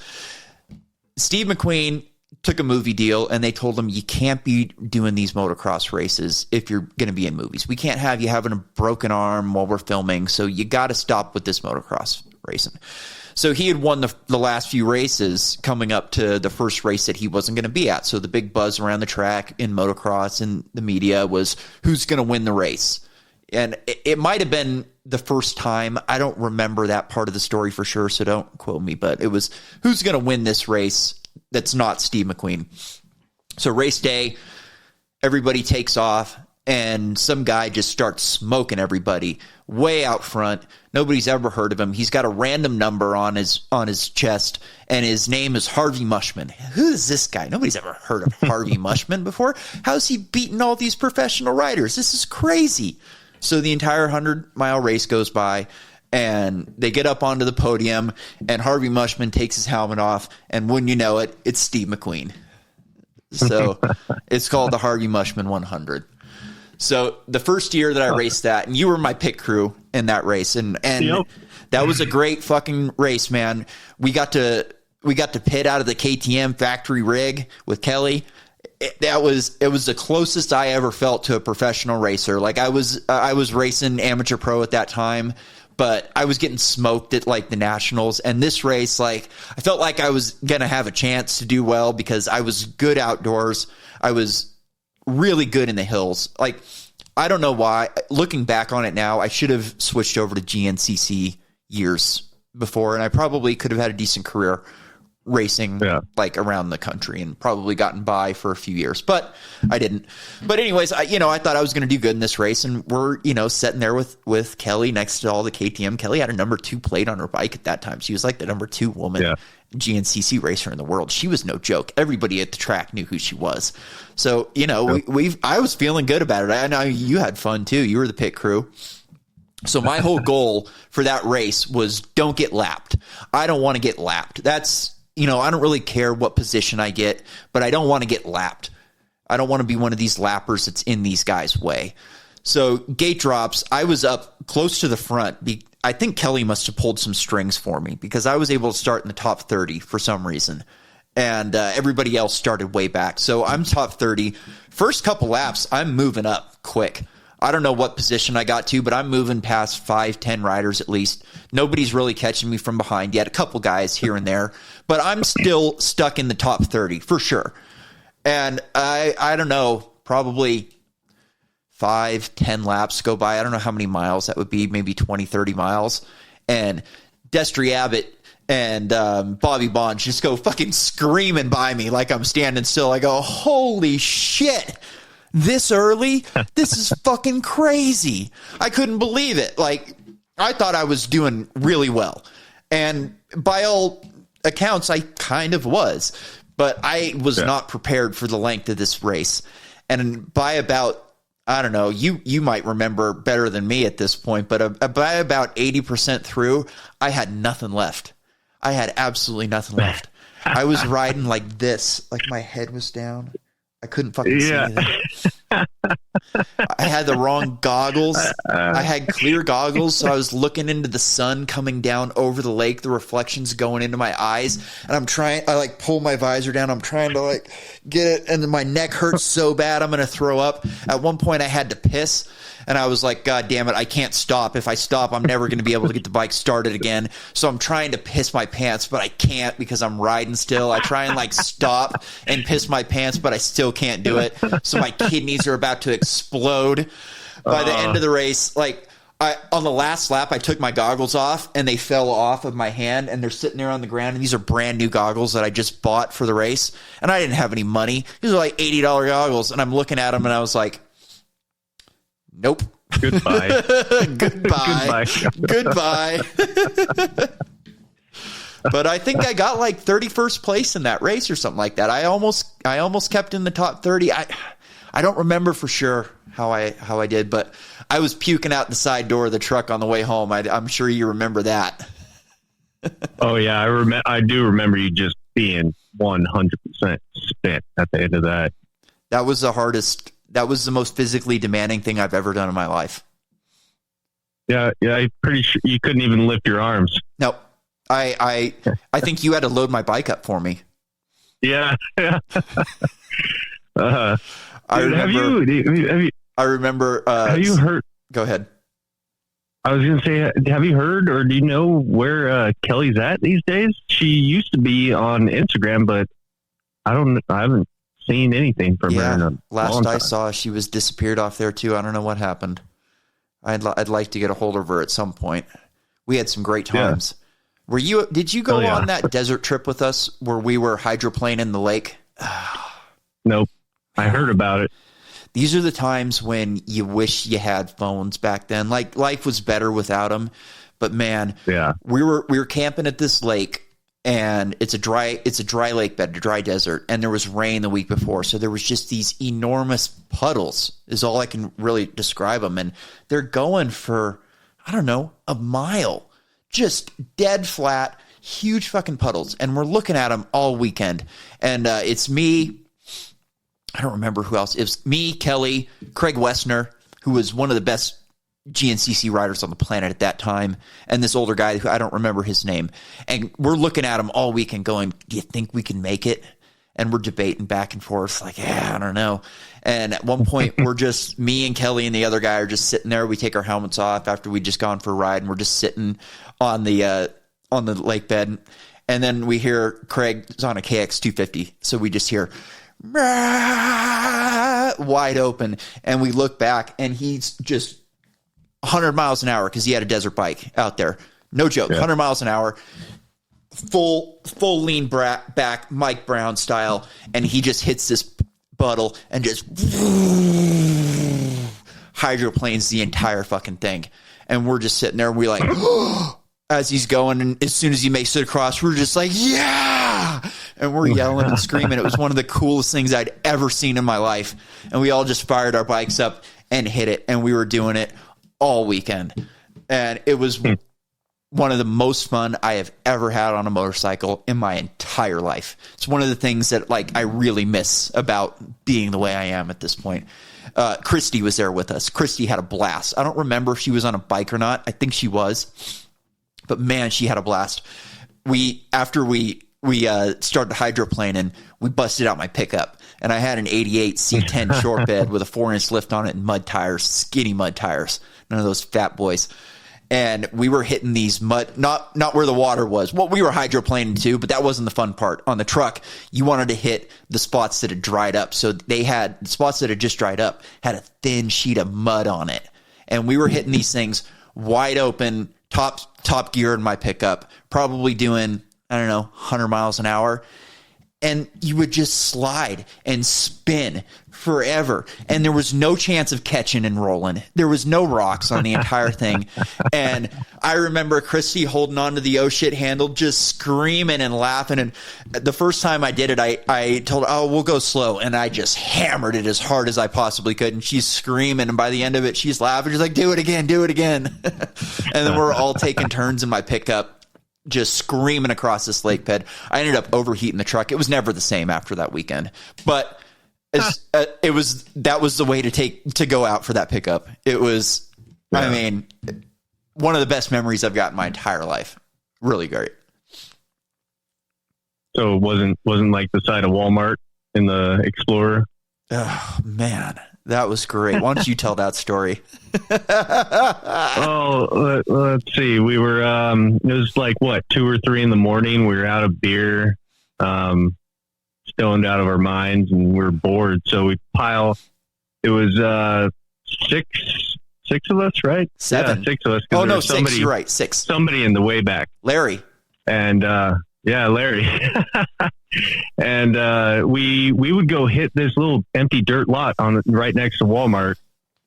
Steve McQueen took a movie deal and they told him, you can't be doing these motocross races if you're going to be in movies. We can't have you having a broken arm while we're filming, so you got to stop with this motocross racing. So he had won the last few races coming up to the first race that he wasn't going to be at. So the big buzz around the track in motocross and the media was, who's going to win the race? And it might have been the first time. I don't remember that part of the story for sure, so don't quote me. But it was, who's going to win this race that's not Steve McQueen? So race day, everybody takes off, and some guy just starts smoking everybody way out front. Nobody's ever heard of him. He's got a random number on his chest, and his name is Harvey Mushman. Who is this guy? Nobody's ever heard of Harvey Mushman before. How's he beaten all these professional riders? This is crazy. So the entire 100-mile race goes by, and they get up onto the podium, and Harvey Mushman takes his helmet off, and wouldn't you know it, it's Steve McQueen. So it's called the Harvey Mushman 100. So the first year that I raced that, and you were my pit crew in that race, and Yep. That was a great fucking race, man. We got to pit out of the KTM factory rig with Kelly. It was the closest I ever felt to a professional racer. Like I was racing amateur pro at that time, but I was getting smoked at like the nationals. And this race, like I felt like I was gonna have a chance to do well because I was good outdoors. I was really good in the hills. Like I don't know why. Looking back on it now, I should have switched over to GNCC years before, and I probably could have had a decent career racing like around the country and probably gotten by for a few years, but I didn't. But anyways, I thought I was going to do good in this race, and we're, sitting there with Kelly next to all the KTM. Kelly had a number 2 plate on her bike at that time. She was like the number 2 woman GNCC racer in the world. She was no joke. Everybody at the track knew who she was. So, I was feeling good about it. I know you had fun too. You were the pit crew. So my whole goal for that race was don't get lapped. I don't want to get lapped. That's, I don't really care what position I get, but I don't want to get lapped. I don't want to be one of these lappers that's in these guys' way. So gate drops, I was up close to the front. I think Kelly must have pulled some strings for me because I was able to start in the top 30 for some reason. And everybody else started way back. So I'm top 30. First couple laps, I'm moving up quick. I don't know what position I got to, but I'm moving past 5-10 riders at least. Nobody's really catching me from behind yet. A couple guys here and there, but I'm still stuck in the top 30 for sure. And I don't know, probably 5-10 laps go by. I don't know how many miles that would be, maybe 20-30 miles. And Destry Abbott and Bobby Bonds just go fucking screaming by me like I'm standing still. I go, holy shit. This early? This is fucking crazy. I couldn't believe it. Like, I thought I was doing really well. And by all accounts, I kind of was. But I was not prepared for the length of this race. And by about, I don't know, you might remember better than me at this point, but by about 80% through, I had nothing left. I had absolutely nothing left. I was riding like this, like my head was down. I couldn't fucking see anything. I had the wrong goggles. I had clear goggles, so I was looking into the sun coming down over the lake, the reflections going into my eyes, and I like pull my visor down. I'm trying to like get it, and then my neck hurts so bad I'm going to throw up. At one point I had to piss, and I was like, God damn it, I can't stop. If I stop, I'm never going to be able to get the bike started again. So I'm trying to piss my pants, but I can't because I'm riding still. I try and like stop and piss my pants, but I still can't do it. So my kidneys are about to explode. By the end of the race, like on the last lap, I took my goggles off and they fell off of my hand and they're sitting there on the ground. And these are brand new goggles that I just bought for the race. And I didn't have any money. These are like $80 goggles. And I'm looking at them and I was like, nope. Goodbye. Goodbye. Goodbye. But I think I got like 31st place in that race or something like that. I almost kept in the top 30. I don't remember for sure how I did, but I was puking out the side door of the truck on the way home. I'm sure you remember that. Oh yeah, I do remember you just being 100% spent at the end of that. That was the hardest. That was the most physically demanding thing I've ever done in my life. Yeah, I'm pretty sure you couldn't even lift your arms. No, I think you had to load my bike up for me. Yeah. I remember. Have you heard? Go ahead. I was going to say, have you heard or do you know where Kelly's at these days? She used to be on Instagram, but I haven't seen anything from her. In a last long I time. saw, she was disappeared off there too. I don't know what happened. I'd like to get a hold of her at some point. We had some great times. Yeah. Did you go on that desert trip with us where we were hydroplaning the lake? Nope. I heard about it. These are the times when you wish you had phones back then. Like life was better without them. But man, we were camping at this lake, and it's a dry lake bed, a dry desert, and there was rain the week before, so there was just these enormous puddles. Is all I can really describe them, and they're going for I don't know a mile, just dead flat, huge fucking puddles, and we're looking at them all weekend. And it's me. I don't remember who else. It was me, Kelly, Craig Wessner, who was one of the best GNCC riders on the planet at that time, and this older guy who I don't remember his name. And we're looking at him all weekend going, do you think we can make it? And we're debating back and forth like, I don't know. And at one point, we're just, me and Kelly and the other guy are just sitting there. We take our helmets off after we just gone for a ride, and we're just sitting on the lake bed. And then we hear Craig's on a KX 250. So we just hear wide open, and we look back, and he's just 100 miles an hour because he had a desert bike out there. No joke, 100 miles an hour, full lean back, Mike Brown style, and he just hits this puddle and just hydroplanes the entire fucking thing. And we're just sitting there, and we're like, as he's going, and as soon as he makes it across, we're just like, yeah! And we're yelling and screaming. It was one of the coolest things I'd ever seen in my life. And we all just fired our bikes up and hit it. And we were doing it all weekend. And it was one of the most fun I have ever had on a motorcycle in my entire life. It's one of the things that I really miss about being the way I am at this point. Christy was there with us. Christy had a blast. I don't remember if she was on a bike or not. I think she was. But man, she had a blast. After we started hydroplaning, we busted out my pickup, and I had an 88 C10 short bed with a 4-inch lift on it and mud tires, skinny mud tires, none of those fat boys. And we were hitting these mud, not where the water was. Well, we were hydroplaning too, but that wasn't the fun part. On the truck, you wanted to hit the spots that had dried up. So they had the spots that had just dried up, had a thin sheet of mud on it. And we were hitting these things wide open, top gear in my pickup, probably doing, I don't know, 100 miles an hour. And you would just slide and spin forever. And there was no chance of catching and rolling. There was no rocks on the entire thing. And I remember Christy holding on to the oh shit handle, just screaming and laughing. And the first time I did it, I told her, oh, we'll go slow. And I just hammered it as hard as I possibly could. And she's screaming. And by the end of it, she's laughing. She's like, do it again, do it again. And then we're all taking turns in my pickup, just screaming across this lake bed. I ended up overheating the truck. It was never the same after that weekend, but that was the way to go out for that pickup. It was, yeah. I mean, one of the best memories I've got in my entire life. Really great. So it wasn't like the side of Walmart in the Explorer. Oh man, that was great. Why don't you tell that story? Oh, let's see. We were, it was like 2 or 3 in the morning. We were out of beer, stoned out of our minds, and we were bored. So we it was, six of us, right? 7. Yeah, 6 of us. Oh no, 6. You're right. 6. Somebody in the way back. Larry. And, yeah, Larry. And we would go hit this little empty dirt lot right next to Walmart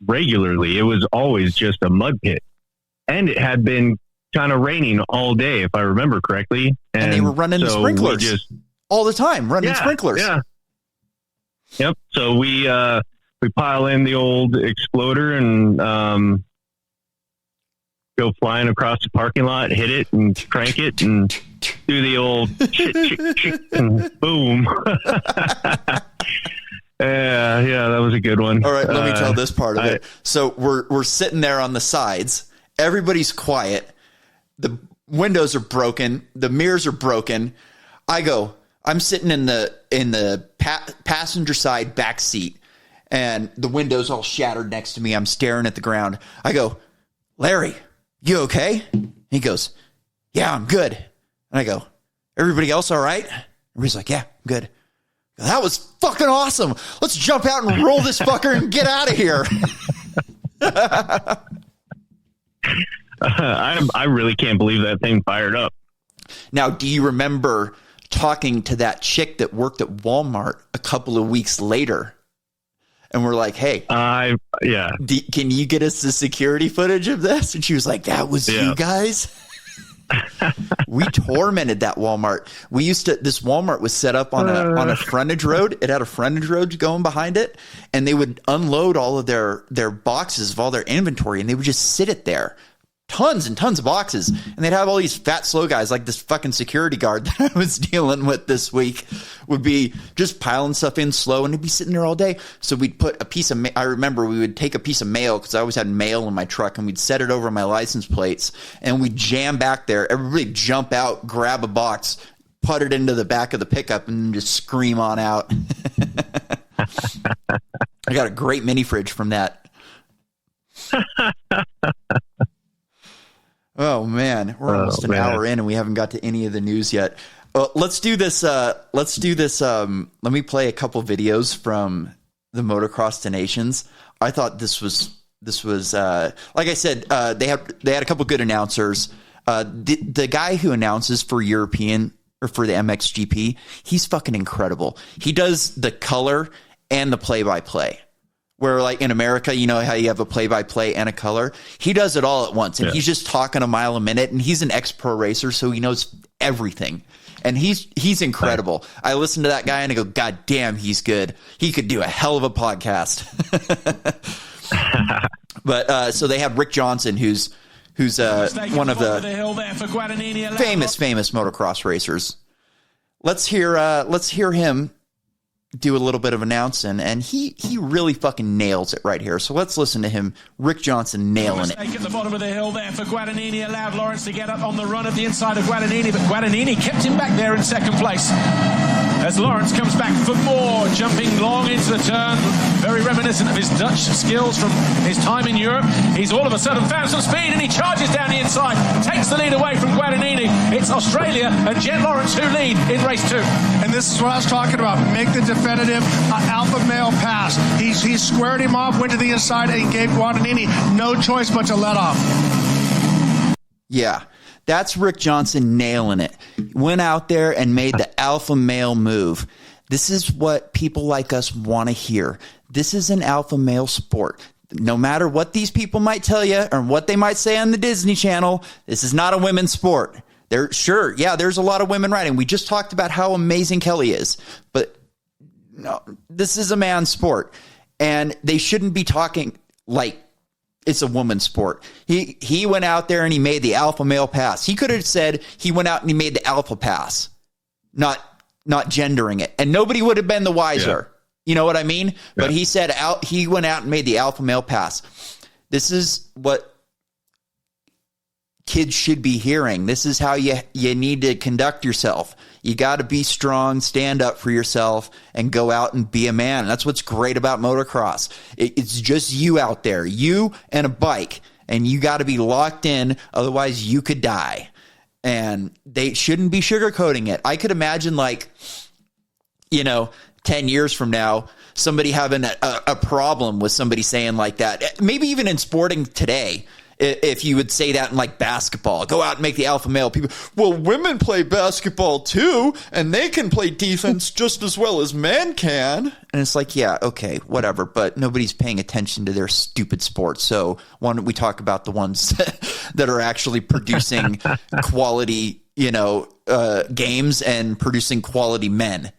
regularly. It was always just a mud pit. And it had been kind of raining all day, if I remember correctly. And they were running the sprinklers all the time, sprinklers. Yeah. Yep. So we pile in the old exploder and go flying across the parking lot, hit it and crank it and do the old chick, and boom. Yeah, that was a good one. All right, let me tell this part of it. So we're sitting there on the sides. Everybody's quiet. The windows are broken. The mirrors are broken. I'm sitting in the passenger side back seat, and the window's all shattered next to me. I'm staring at the ground. I go, Larry, you okay? He goes, yeah, I'm good. And I go, everybody else all right? Everybody's like, yeah, I'm good. That was fucking awesome. Let's jump out and roll this fucker and get out of here. I really can't believe that thing fired up. Now, do you remember talking to that chick that worked at Walmart a couple of weeks later? And we're like, hey, yeah. Can you get us the security footage of this? And she was like, that was you guys? We tormented that Walmart. This Walmart was set up on a frontage road. It had a frontage road going behind it, and they would unload all of their boxes of all their inventory, and they would just sit it there. Tons and tons of boxes. And they'd have all these fat, slow guys like this fucking security guard that I was dealing with this week would be just piling stuff in slow, and it'd be sitting there all day. So we'd put a piece of I remember we would take a piece of mail, because I always had mail in my truck, and we'd set it over my license plates, and we'd jam back there. Everybody jump out, grab a box, put it into the back of the pickup, and just scream on out. I got a great mini fridge from that. Oh man, we're almost an hour in and we haven't got to any of the news yet. Let's do this. Let me play a couple videos from the Motocross to Nations. I thought this was like I said, they had a couple good announcers. The guy who announces for European or for the MXGP, he's fucking incredible. He does the color and the play-by-play. Where like in America, you know how you have a play-by-play and a color? He does it all at once, and he's just talking a mile a minute, and he's an ex-pro racer, so he knows everything. And he's incredible. I listen to that guy, and I go, God damn, he's good. He could do a hell of a podcast. But so they have Rick Johnson, who's one of the famous motocross racers. Let's hear him do a little bit of announcing, and he really fucking nails it right here. So let's listen to him, Rick Johnson, nailing it. At the bottom of the hill there for Guadagnini, allowed Lawrence to get up on the run of the inside of Guadagnini, but Guadagnini kept him back there in second place. as Lawrence comes back for more, jumping long into the turn, very reminiscent of his Dutch skills from his time in Europe. He's all of a sudden found some speed and he charges down the inside, takes the lead away from Guadagnini. It's Australia and Jet Lawrence who lead in race 2. And this is what I was talking about. Make the definitive alpha male pass. He squared him off, went to the inside, and gave Guadagnini no choice but to let off. Yeah, that's Rick Johnson nailing it. Went out there and made the alpha male move. This is what people like us want to hear. This is an alpha male sport. No matter what these people might tell you or what they might say on the Disney Channel, this is not a women's sport. There's a lot of women riding. We just talked about how amazing Kelly is, but no, this is a man's sport, and they shouldn't be talking like it's a woman's sport. He went out there and he made the alpha male pass. He could have said he went out and he made the alpha pass, not gendering it, and nobody would have been the wiser. Yeah. You know what I mean? Yeah. But he said he went out and made the alpha male pass. This is what kids should be hearing. This is how you need to conduct yourself. You got to be strong, stand up for yourself, and go out and be a man. And that's what's great about motocross. It's just you out there, you and a bike, and you got to be locked in. Otherwise, you could die. And they shouldn't be sugarcoating it. I could imagine, 10 years from now, somebody having a problem with somebody saying like that. Maybe even in sporting today. If you would say that in basketball, go out and make the alpha male. People, well, women play basketball too, and they can play defense just as well as men can. And it's yeah, okay, whatever. But nobody's paying attention to their stupid sports. So why don't we talk about the ones that are actually producing quality, games and producing quality men.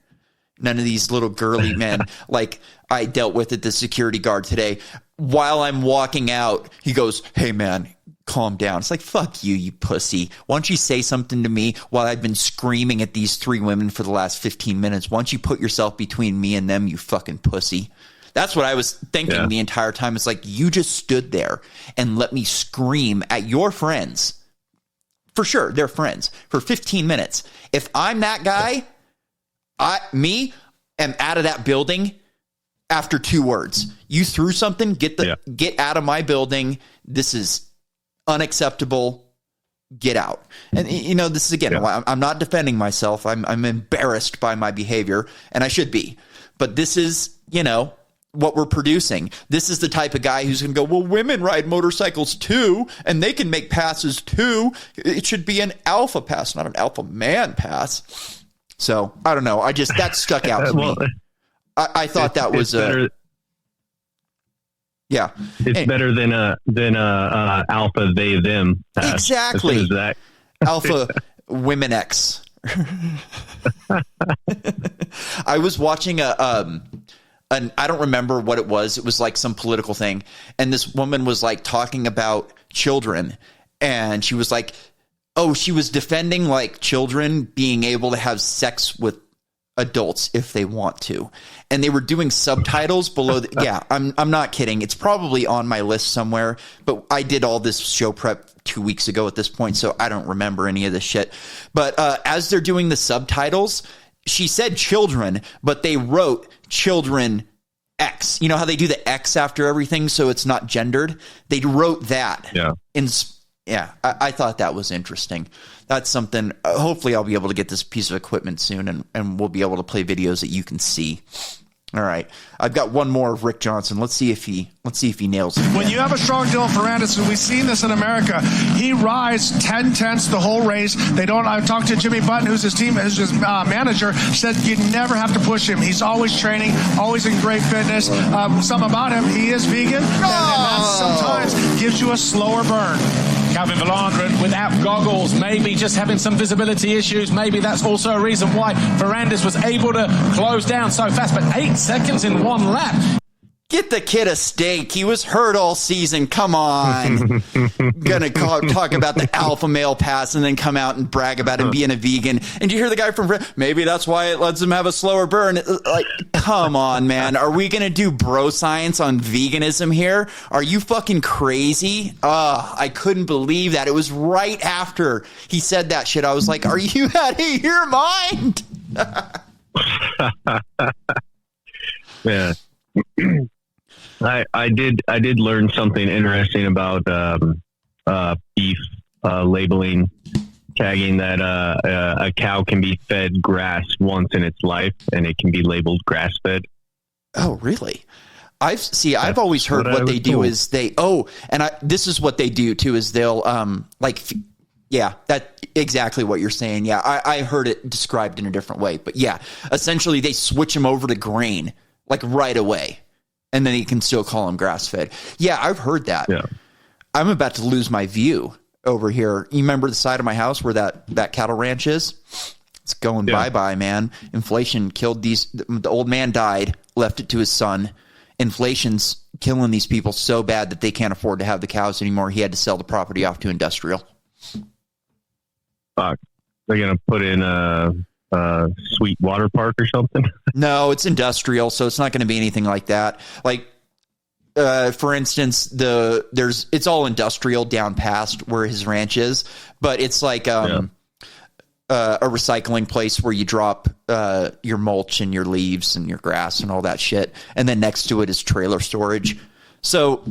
None of these little girly men like I dealt with at the security guard today. While I'm walking out, he goes, hey, man, calm down. It's fuck you, you pussy. Why don't you say something to me while I've been screaming at these 3 women for the last 15 minutes? Why don't you put yourself between me and them, you fucking pussy? That's what I was thinking the entire time. It's you just stood there and let me scream at your friends. For sure, they're friends. For 15 minutes. If I'm that guy... I am out of that building after 2 words. You threw something, get out of my building. This is unacceptable. Get out. And this is again, I'm not defending myself. I'm embarrassed by my behavior, and I should be. But this is, what we're producing. This is the type of guy who's going to go, well, women ride motorcycles too, and they can make passes too. It should be an alpha pass, not an alpha man pass. So I don't know. That stuck out to me. I thought that was better. Yeah, it's better than a alpha they them. Exactly. As that. Alpha women X. I was watching I don't remember what it was. It was some political thing, and this woman was talking about children, and she was she was defending children being able to have sex with adults if they want to. And they were doing subtitles below. I'm not kidding. It's probably on my list somewhere, but I did all this show prep 2 weeks ago at this point, so I don't remember any of this shit. But as they're doing the subtitles, she said children, but they wrote children X. You know how they do the X after everything so it's not gendered? They wrote that. Yeah, I thought that was interesting. That's something. Hopefully, I'll be able to get this piece of equipment soon, and we'll be able to play videos that you can see. All right, I've got one more of Rick Johnson. Let's see if he nails it. When you have a strong Dylan Ferrandis, and we've seen this in America, he rides 10/10 the whole race. I talked to Jimmy Button, who's his manager, said you never have to push him. He's always training, always in great fitness. Something about him, he is vegan, and that sometimes gives you a slower burn. Calvin Valandren without goggles, maybe just having some visibility issues. Maybe that's also a reason why Ferrandis was able to close down so fast. But 8 seconds in one lap. Get the kid a steak. He was hurt all season. Come on. Gonna talk about the alpha male pass and then come out and brag about him being a vegan. And you hear the guy from maybe that's why it lets him have a slower burn. Come on, man. Are we gonna do bro science on veganism here? Are you fucking crazy? I couldn't believe that. It was right after he said that shit. I was like, are you out of your mind? Yeah. I did learn something interesting about beef labeling, tagging, that a cow can be fed grass once in its life and it can be labeled grass fed. Oh, really? I've always heard what they do is this is what they do too, is they'll that exactly what you're saying. Yeah, I heard it described in a different way, but yeah, essentially they switch them over to grain like right away, and then you can still call them grass fed. Yeah, I've heard that. Yeah. I'm about to lose my view over here. You remember the side of my house where that cattle ranch is? It's going bye-bye, man. Inflation killed the old man died, left it to his son. Inflation's killing these people so bad that they can't afford to have the cows anymore. He had to sell the property off to industrial. Fuck. They're going to put in a sweet water park or something? No, it's industrial, so it's not going to be anything like that. Like, for instance, it's all industrial down past where his ranch is, but it's like a recycling place where you drop your mulch and your leaves and your grass and all that shit, and then next to it is trailer storage. So,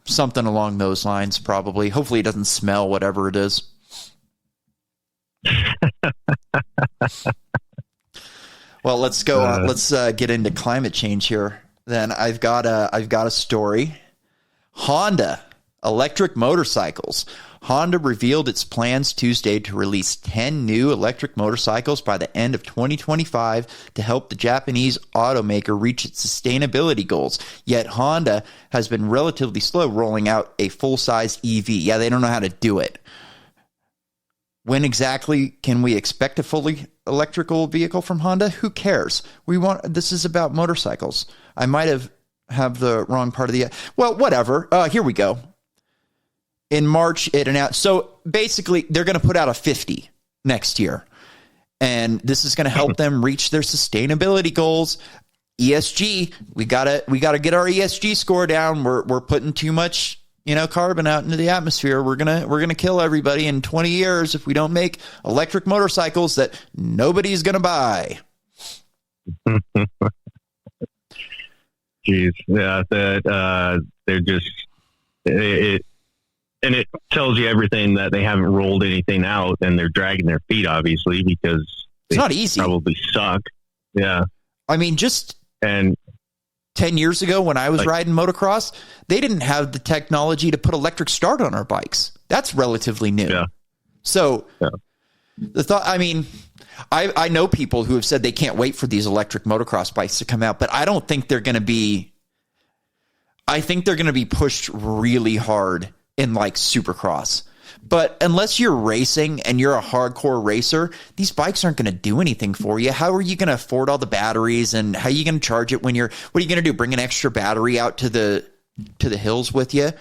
something along those lines, probably. Hopefully it doesn't smell, whatever it is. Well, let's go. Let's get into climate change here. Then I've got a story. Honda electric motorcycles. Honda revealed its plans Tuesday to release 10 new electric motorcycles by the end of 2025 to help the Japanese automaker reach its sustainability goals. Yet Honda has been relatively slow rolling out a full-size EV. Yeah, they don't know how to do it. When exactly can we expect a fully electrical vehicle from Honda? Who cares? This is about motorcycles. I might have the wrong part of well, whatever. Here we go. In March, it announced. So basically, they're going to put out a 50 next year, and this is going to help them reach their sustainability goals. ESG, we gotta get our ESG score down. We're putting too much carbon out into the atmosphere. We're gonna kill everybody in 20 years if we don't make electric motorcycles that nobody's gonna buy. Jeez, yeah, they're just it. And it tells you everything, that they haven't rolled anything out, and they're dragging their feet, obviously, because it's not easy. Probably suck. Yeah. I mean, and 10 years ago when I was riding motocross, they didn't have the technology to put electric start on our bikes. That's relatively new. Yeah. So the thought, I mean, I know people who have said they can't wait for these electric motocross bikes to come out, but I don't think they're going to be, I think they're going to be pushed really hard in like Supercross. But unless you're racing and you're a hardcore racer, these bikes aren't going to do anything for you. How are you going to afford all the batteries, and how are you going to charge it what are you going to do? Bring an extra battery out to the hills with you?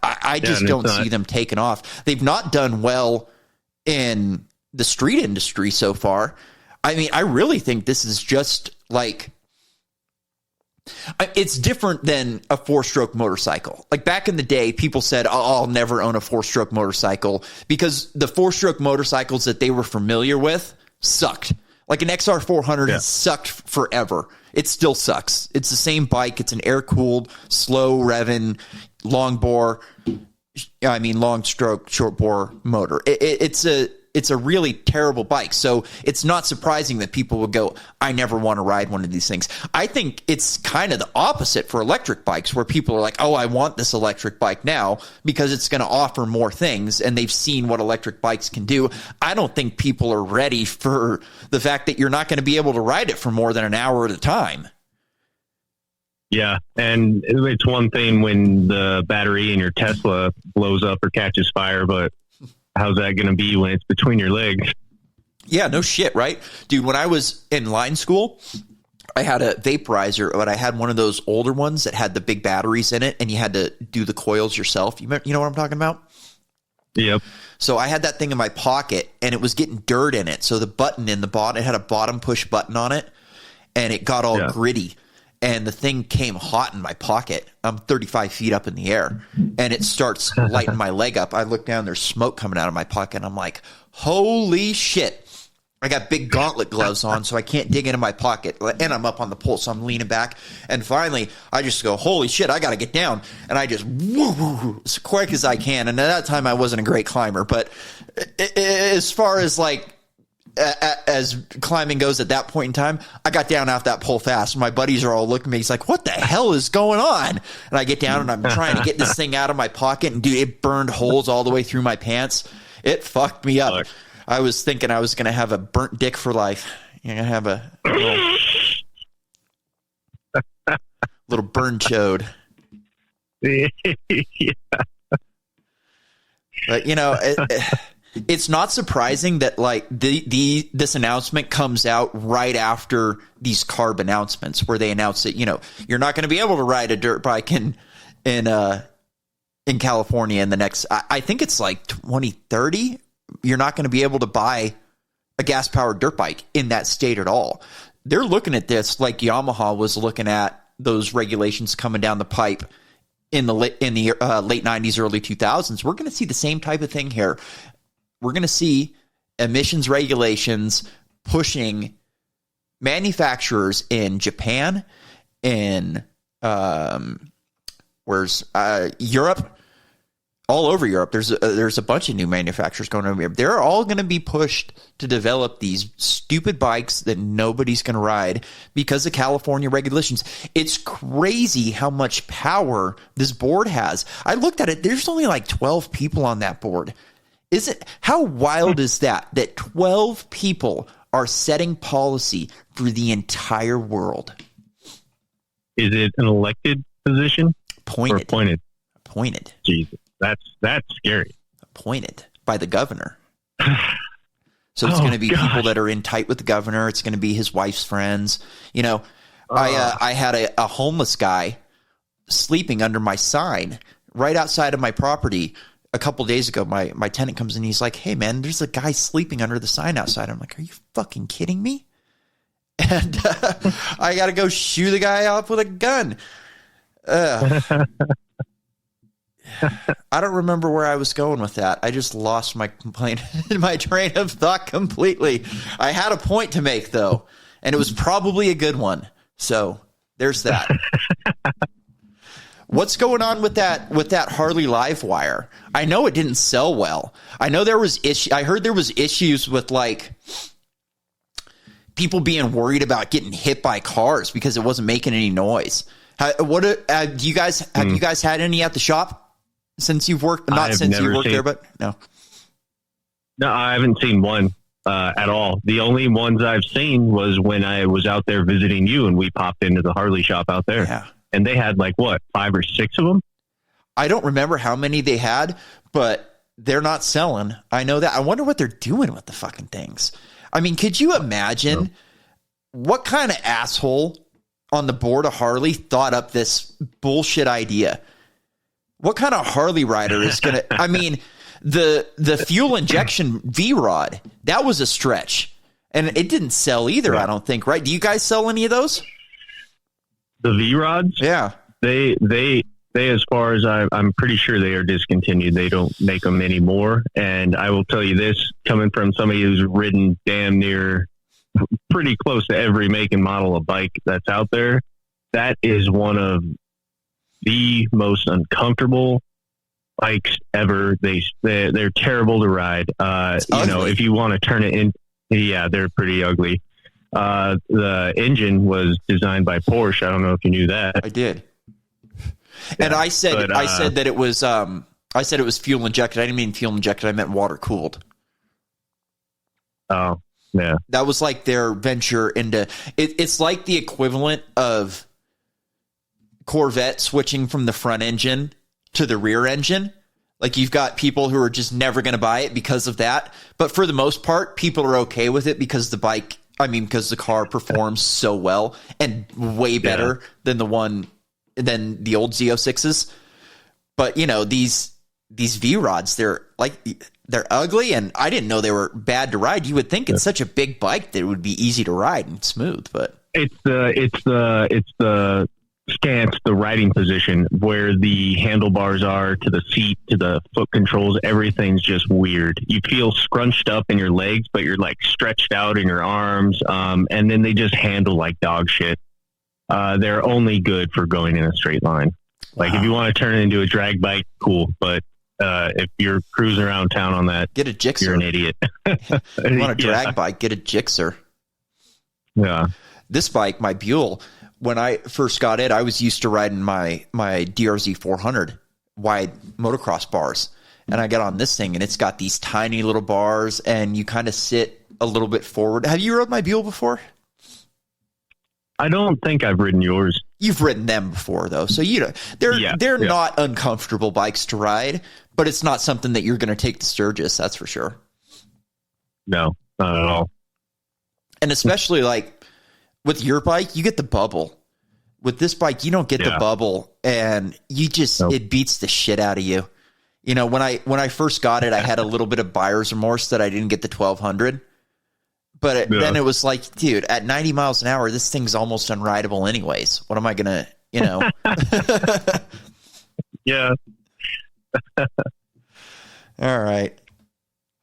I just don't see them taking off. They've not done well in the street industry so far. I mean, I really think this is just like, it's different than a 4-stroke motorcycle. Like back in the day, people said, I'll never own a 4-stroke motorcycle, because the 4-stroke motorcycles that they were familiar with sucked. Like an XR400 has sucked forever. It still sucks. It's the same bike. It's an air-cooled, slow revving, long stroke, short bore motor. It's a really terrible bike. So it's not surprising that people would go, I never want to ride one of these things. I think it's kind of the opposite for electric bikes, where people are like, oh, I want this electric bike now because it's going to offer more things, and they've seen what electric bikes can do. I don't think people are ready for the fact that you're not going to be able to ride it for more than an hour at a time. Yeah, and it's one thing when the battery in your Tesla blows up or catches fire, but how's that going to be when it's between your legs? Yeah, no shit, right? Dude, when I was in line school, I had a vaporizer, but I had one of those older ones that had the big batteries in it, and you had to do the coils yourself. You know what I'm talking about? Yep. So I had that thing in my pocket, and it was getting dirt in it. So the button in the bottom, it had a bottom push button on it, and it got all gritty. And the thing came hot in my pocket. I'm 35 feet up in the air, and it starts lighting my leg up. I look down, there's smoke coming out of my pocket, and I'm like, holy shit. I got big gauntlet gloves on, so I can't dig into my pocket. And I'm up on the pole, so I'm leaning back. And finally, I just go, holy shit, I got to get down. And I just woo as quick as I can. And at that time, I wasn't a great climber. But as far as like, as climbing goes at that point in time, I got down off that pole fast. My buddies are all looking at me. He's like, what the hell is going on? And I get down and I'm trying to get this thing out of my pocket. And dude, it burned holes all the way through my pants. It fucked me up. I was thinking I was going to have a burnt dick for life. You're going to have a little burn chode. Yeah. But, you know, it's not surprising that, like, this announcement comes out right after these CARB announcements where they announce that, you know, you're not going to be able to ride a dirt bike in California in the next, I think it's like 2030. You're not going to be able to buy a gas-powered dirt bike in that state at all. They're looking at this like Yamaha was looking at those regulations coming down the pipe in the late 90s, early 2000s. We're going to see the same type of thing here. We're going to see emissions regulations pushing manufacturers in Japan, in Europe, all over Europe. There's a bunch of new manufacturers going over here. They're all going to be pushed to develop these stupid bikes that nobody's going to ride because of California regulations. It's crazy how much power this board has. I looked at it. There's only like 12 people on that board. How wild is that 12 people are setting policy for the entire world? Is it an elected position? Appointed. Or appointed? Appointed. Jesus. That's scary. Appointed by the governor. So it's going to be people that are in tight with the governor. It's going to be his wife's friends. You know, I had a homeless guy sleeping under my sign right outside of my property a couple days ago. My tenant comes in. He's like, hey, man, there's a guy sleeping under the sign outside. I'm like, are you fucking kidding me? And I got to go shoo the guy up with a gun. I don't remember where I was going with that. I just lost my train of thought completely. I had a point to make, though, and it was probably a good one. So there's that. What's going on with that Harley Livewire? I know it didn't sell well. I know there was I heard there was issues with like people being worried about getting hit by cars because it wasn't making any noise. Do you guys had any at the shop? Since you've worked, not since you worked there, but no. No, I haven't seen one at all. The only ones I've seen was when I was out there visiting you and we popped into the Harley shop out there. Yeah. And they had like, what, 5 or 6 of them? I don't remember how many they had, but they're not selling. I know that. I wonder what they're doing with the fucking things. I mean, could you imagine what kind of asshole on the board of Harley thought up this bullshit idea? What kind of Harley rider is going to, I mean, the fuel injection V-Rod, that was a stretch. And it didn't sell either, I don't think, right? Do you guys sell any of those? The V-Rods? Yeah. They as far as I'm pretty sure they are discontinued. They don't make them anymore. And I will tell you this, coming from somebody who's ridden damn near pretty close to every make and model of bike that's out there, that is one of the most uncomfortable bikes ever. They're terrible to ride. You know, if you want to turn it in, yeah, they're pretty ugly. The engine was designed by Porsche. I don't know if you knew that. I did. And I said that it was I said it was fuel injected. I didn't mean fuel injected. I meant water cooled. Oh, yeah. That was like their venture into it. It's like the equivalent of Corvette switching from the front engine to the rear engine. Like you've got people who are just never going to buy it because of that. But for the most part, people are okay with it because because the car performs so well and way better than the old Z06s. But you know, these V-Rods, they're ugly, and I didn't know they were bad to ride. You would think it's such a big bike that it would be easy to ride and smooth, but it's the stance, the riding position, where the handlebars are to the seat, to the foot controls, everything's just weird. You feel scrunched up in your legs, but you're like stretched out in your arms. And then they just handle like dog shit. They're only good for going in a straight line. Like if you want to turn it into a drag bike, cool. But if you're cruising around town on that, get a Gixxer. You're an idiot. You want a drag bike, get a Gixxer. Yeah. This bike, my Buell, when I first got it, I was used to riding my DRZ 400 wide motocross bars. And I got on this thing, and it's got these tiny little bars, and you kind of sit a little bit forward. Have you rode my Buell before? I don't think I've ridden yours. You've ridden them before, though. So, they're not uncomfortable bikes to ride, but it's not something that you're going to take to Sturgis, that's for sure. No, not at all. And especially, like, with your bike, you get the bubble. With this bike, you don't get the bubble, and you just it beats the shit out of you. You know, when I first got it, I had a little bit of buyer's remorse that I didn't get the 1200. But then it was like, dude, at 90 miles an hour, this thing's almost unrideable anyways. What am I going to, Yeah. All right.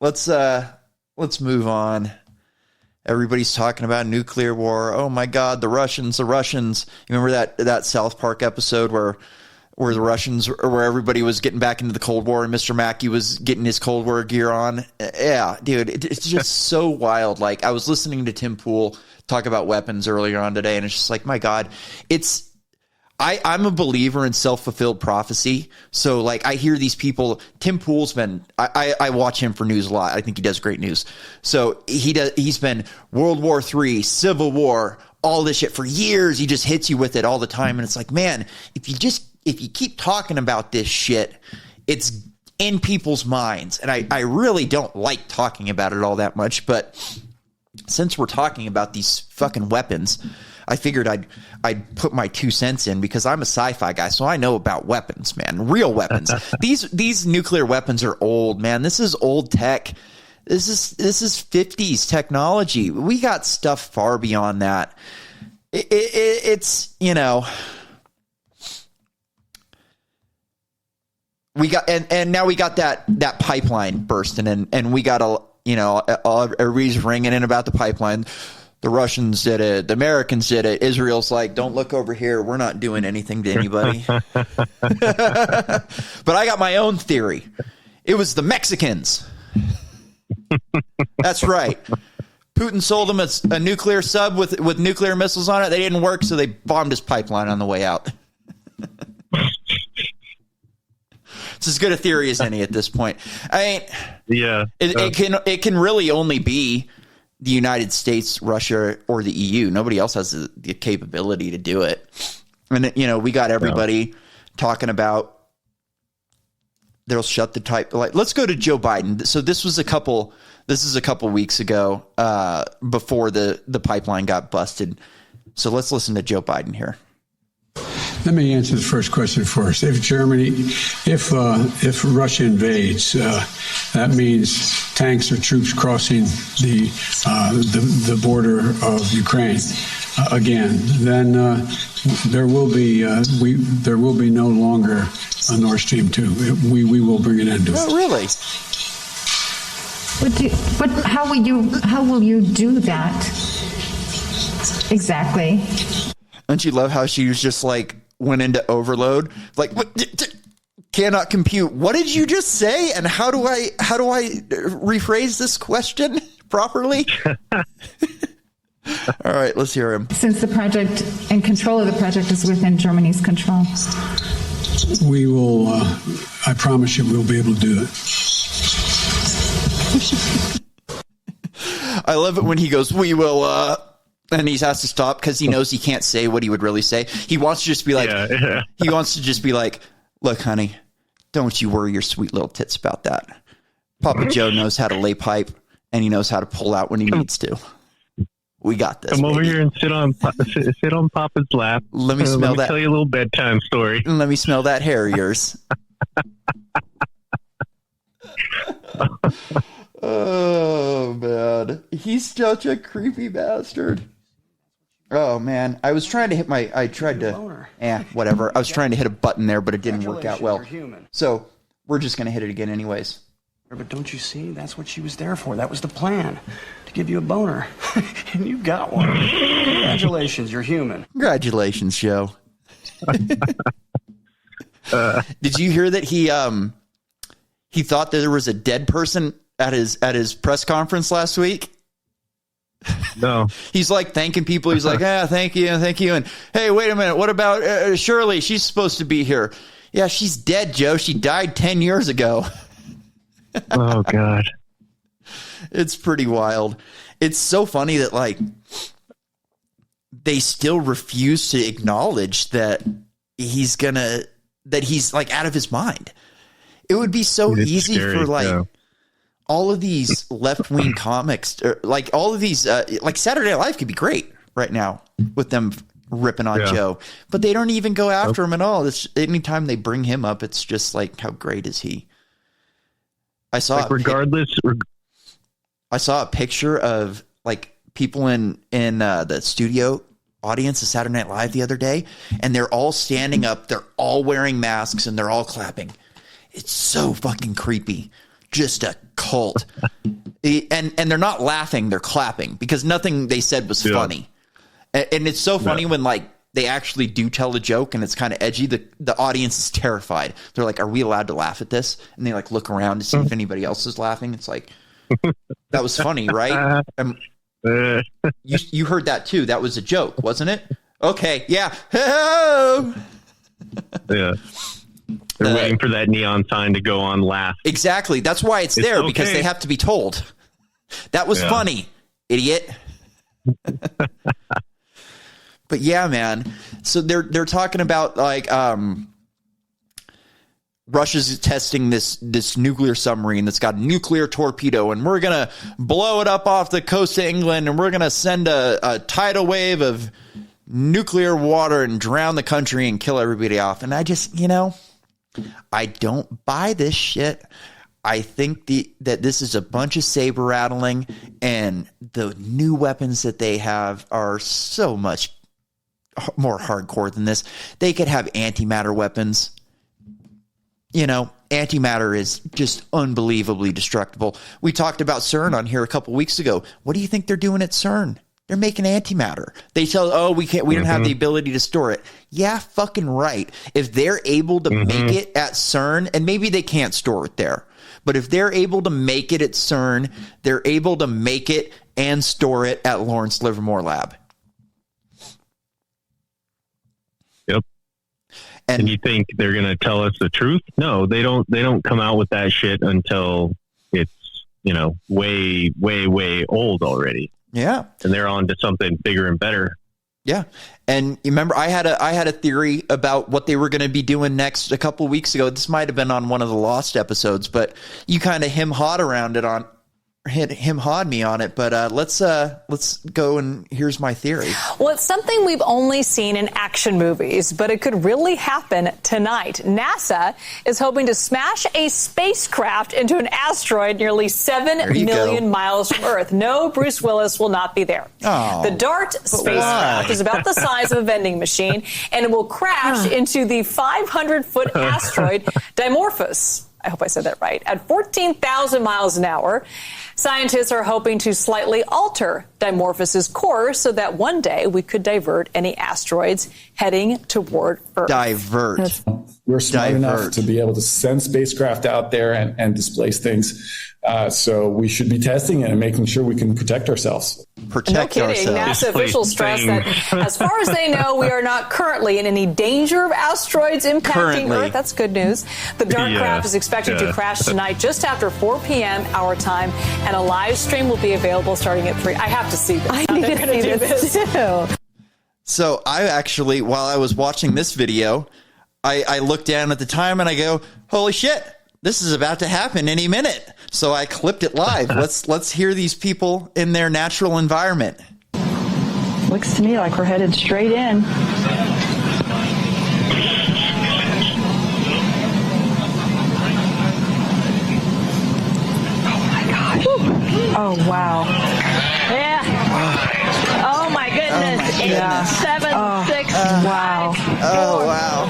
Let's move on. Everybody's talking about nuclear war. Oh my God, the Russians. You remember that South Park episode where the Russians, where everybody was getting back into the Cold War and Mr. Mackey was getting his Cold War gear on? Yeah, dude, it's just so wild. Like, I was listening to Tim Pool talk about weapons earlier on today, and it's just like, my God, I'm a believer in self-fulfilled prophecy. So, like, I hear these people. Tim Pool's been. I watch him for news a lot. I think he does great news. So he's been World War III, Civil War, all this shit for years. He just hits you with it all the time, and it's like, man, if you keep talking about this shit, it's in people's minds. And I really don't like talking about it all that much. But since we're talking about these fucking weapons, I figured I'd put my 2 cents in, because I'm a sci-fi guy, so I know about weapons, man. Real weapons. These nuclear weapons are old, man. This is old tech. This is 50s technology. We got stuff far beyond that. It's, we got, and now we got that pipeline bursting, and we got everybody's ringing in about the pipeline. The Russians did it. The Americans did it. Israel's like, don't look over here. We're not doing anything to anybody. But I got my own theory. It was the Mexicans. That's right. Putin sold them a nuclear sub with nuclear missiles on it. They didn't work, so they bombed his pipeline on the way out. It's as good a theory as any at this point. I mean, it can really only be the United States, Russia, or the EU. Nobody else has the capability to do it. And, we got everybody talking about they'll shut the type. Like, let's go to Joe Biden. So this is a couple weeks ago, before the pipeline got busted. So let's listen to Joe Biden here. Let me answer the first question first. If Russia invades, that means tanks or troops crossing the border of Ukraine again. Then there will be no longer a Nord Stream 2. We will bring an end to it. Oh, really? How will you do that exactly? Don't you love how she was just like went into overload? Like, what, cannot compute. What did you just say? And how do I rephrase this question properly? All right, let's hear him. Since the project and control of the project is within Germany's control, we will. I promise you, we'll be able to do it. I love it when he goes, "We will." And he has to stop because he knows he can't say what he would really say. He wants to just be like, he wants to just be like, look, honey, don't you worry your sweet little tits about that. Papa Joe knows how to lay pipe, and he knows how to pull out when he needs to. We got this. Come over here and sit on Papa's lap. Let me smell that. Tell you a little bedtime story. Let me smell that hair of yours. Oh, man. He's such a creepy bastard. Oh, man. I was trying to hit I tried to Whatever. I was trying to hit a button there, but it didn't work out well. You're human. So we're just going to hit it again anyways. But don't you see? That's what she was there for. That was the plan. To give you a boner. And you got one. Congratulations, you're human. Congratulations, Joe. Did you hear that he thought that there was a dead person at his press conference last week? No. He's like thanking people. He's like, thank you. And hey, wait a minute. What about Shirley? She's supposed to be here. Yeah, she's dead, Joe. She died 10 years ago. Oh, God. It's pretty wild. It's so funny that, like, they still refuse to acknowledge that he's like out of his mind. It would be so easy for like all of these left-wing comics, or like all of these, like Saturday Night Live could be great right now with them ripping on Joe, but they don't even go after him at all. It's anytime they bring him up, it's just like, how great is he? I saw I saw a picture of like people in the studio audience of Saturday Night Live the other day, and they're all standing up, they're all wearing masks, and they're all clapping. It's so fucking creepy. Just a cult. And they're not laughing, they're clapping because nothing they said was funny. And it's so funny when like they actually do tell a joke and it's kind of edgy. The audience is terrified. They're like, are we allowed to laugh at this? And they like look around to see if anybody else is laughing. It's like, that was funny, right? You heard that too. That was a joke, wasn't it? Okay. Yeah. Yeah. They're waiting for that neon sign to go on laugh. Exactly. That's why it's there, because they have to be told. That was funny, idiot. But yeah, man. So they're talking about like Russia's testing this nuclear submarine that's got a nuclear torpedo, and we're gonna blow it up off the coast of England, and we're gonna send a tidal wave of nuclear water and drown the country and kill everybody off. And I just, I don't buy this shit. I think that this is a bunch of saber rattling, and the new weapons that they have are so much more hardcore than this. They could have antimatter weapons. Antimatter is just unbelievably destructible. We talked about CERN on here a couple weeks ago. What do you think they're doing at CERN? They're making antimatter. They tell, we don't have the ability to store it. Yeah, fucking right. If they're able to make it at CERN, and maybe they can't store it there, but if they're able to make it at CERN, they're able to make it and store it at Lawrence Livermore Lab. Yep. And you think they're going to tell us the truth? No, they don't. They don't come out with that shit until it's, way, way, way old already. Yeah. And they're on to something bigger and better. Yeah. And you remember I had a theory about what they were going to be doing next a couple weeks ago. This might have been on one of the Lost episodes, but you kind of him-hawed me on it, but let's go, and here's my theory. Well, it's something we've only seen in action movies, but it could really happen tonight. NASA is hoping to smash a spacecraft into an asteroid nearly 7 million miles from Earth. No, Bruce Willis will not be there. Oh, the DART spacecraft is about the size of a vending machine, and it will crash into the 500-foot asteroid Dimorphos. I hope I said that right. At 14,000 miles an hour, scientists are hoping to slightly alter Dimorphos's course so that one day we could divert any asteroids heading toward Earth. Divert. We're smart enough to be able to send spacecraft out there and displace things. So we should be testing it and making sure we can protect ourselves. No kidding. NASA officials stress that as far as they know, we are not currently in any danger of asteroids impacting Earth. That's good news. The DART craft is expected to crash tonight just after 4 p.m. our time, and a live stream will be available starting at 3. I have to see this. I need to see this too. So I actually, while I was watching this video, I looked down at the time and I go, holy shit, this is about to happen any minute. So I clipped it live. Let's hear these people in their natural environment. Looks to me like we're headed straight in. Oh my gosh. Oh wow. Yeah. Oh my goodness. Oh my goodness. 7, 6, 5, Oh, wow.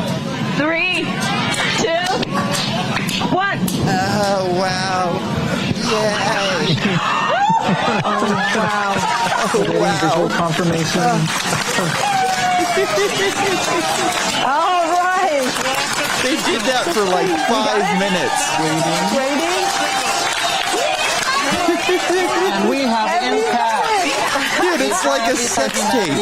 3, 2, 1. Oh, wow. Yay. Oh, wow. Oh, wow. Confirmation. All right. They did that for like 5 minutes. And we have impact. Dude, it's like a sex tape.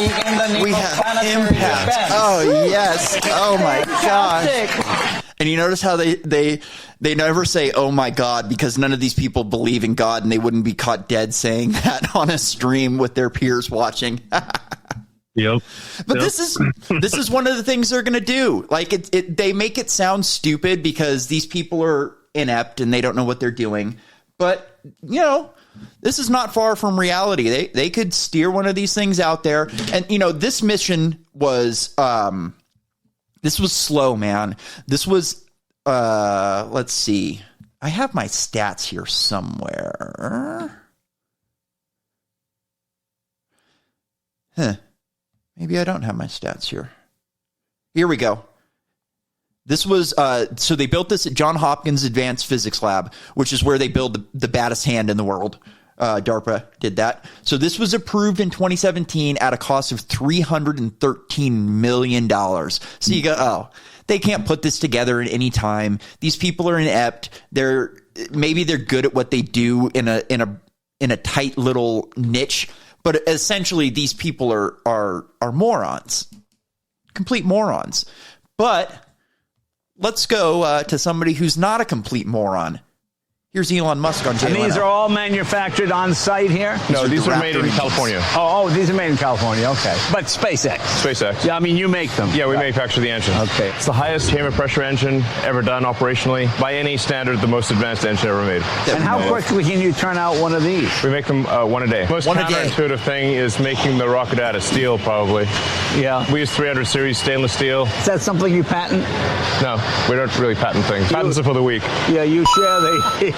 We have impact. Oh, yes. Oh, my gosh. And you notice how they never say, oh, my God, because none of these people believe in God and they wouldn't be caught dead saying that on a stream with their peers watching. Yep. But this is one of the things they're going to do. Like they make it sound stupid because these people are inept and they don't know what they're doing. But, you know, this is not far from reality. They could steer one of these things out there. And, you know, this mission was this was slow, man. This was let's see. I have my stats here somewhere. Maybe I don't have my stats here. Here we go. This was, so they built this at Johns Hopkins Advanced Physics Lab, which is where they build the baddest hand in the world. DARPA did that. So this was approved in 2017 at a cost of $313 million. So you go, oh, they can't put this together in any time. These people are inept. Maybe they're good at what they do in a tight little niche. But essentially, these people are morons, complete morons. But let's go to somebody who's not a complete moron. Here's Elon Musk on Jay And these Leno. are all manufactured on site here? No, these are made in California. Oh, these are made in California. Okay. But SpaceX. SpaceX. Yeah, I mean, you make them. Yeah, we manufacture the engine. Okay. It's the highest chamber pressure engine ever done operationally. By any standard, the most advanced engine ever made. And how quickly can you turn out one of these? We make them one a day. Most counterintuitive thing is making the rocket out of steel, probably. Yeah. We use 300 series stainless steel. Is that something you patent? No, we don't really patent things. Patents are for the weak. Yeah, you share.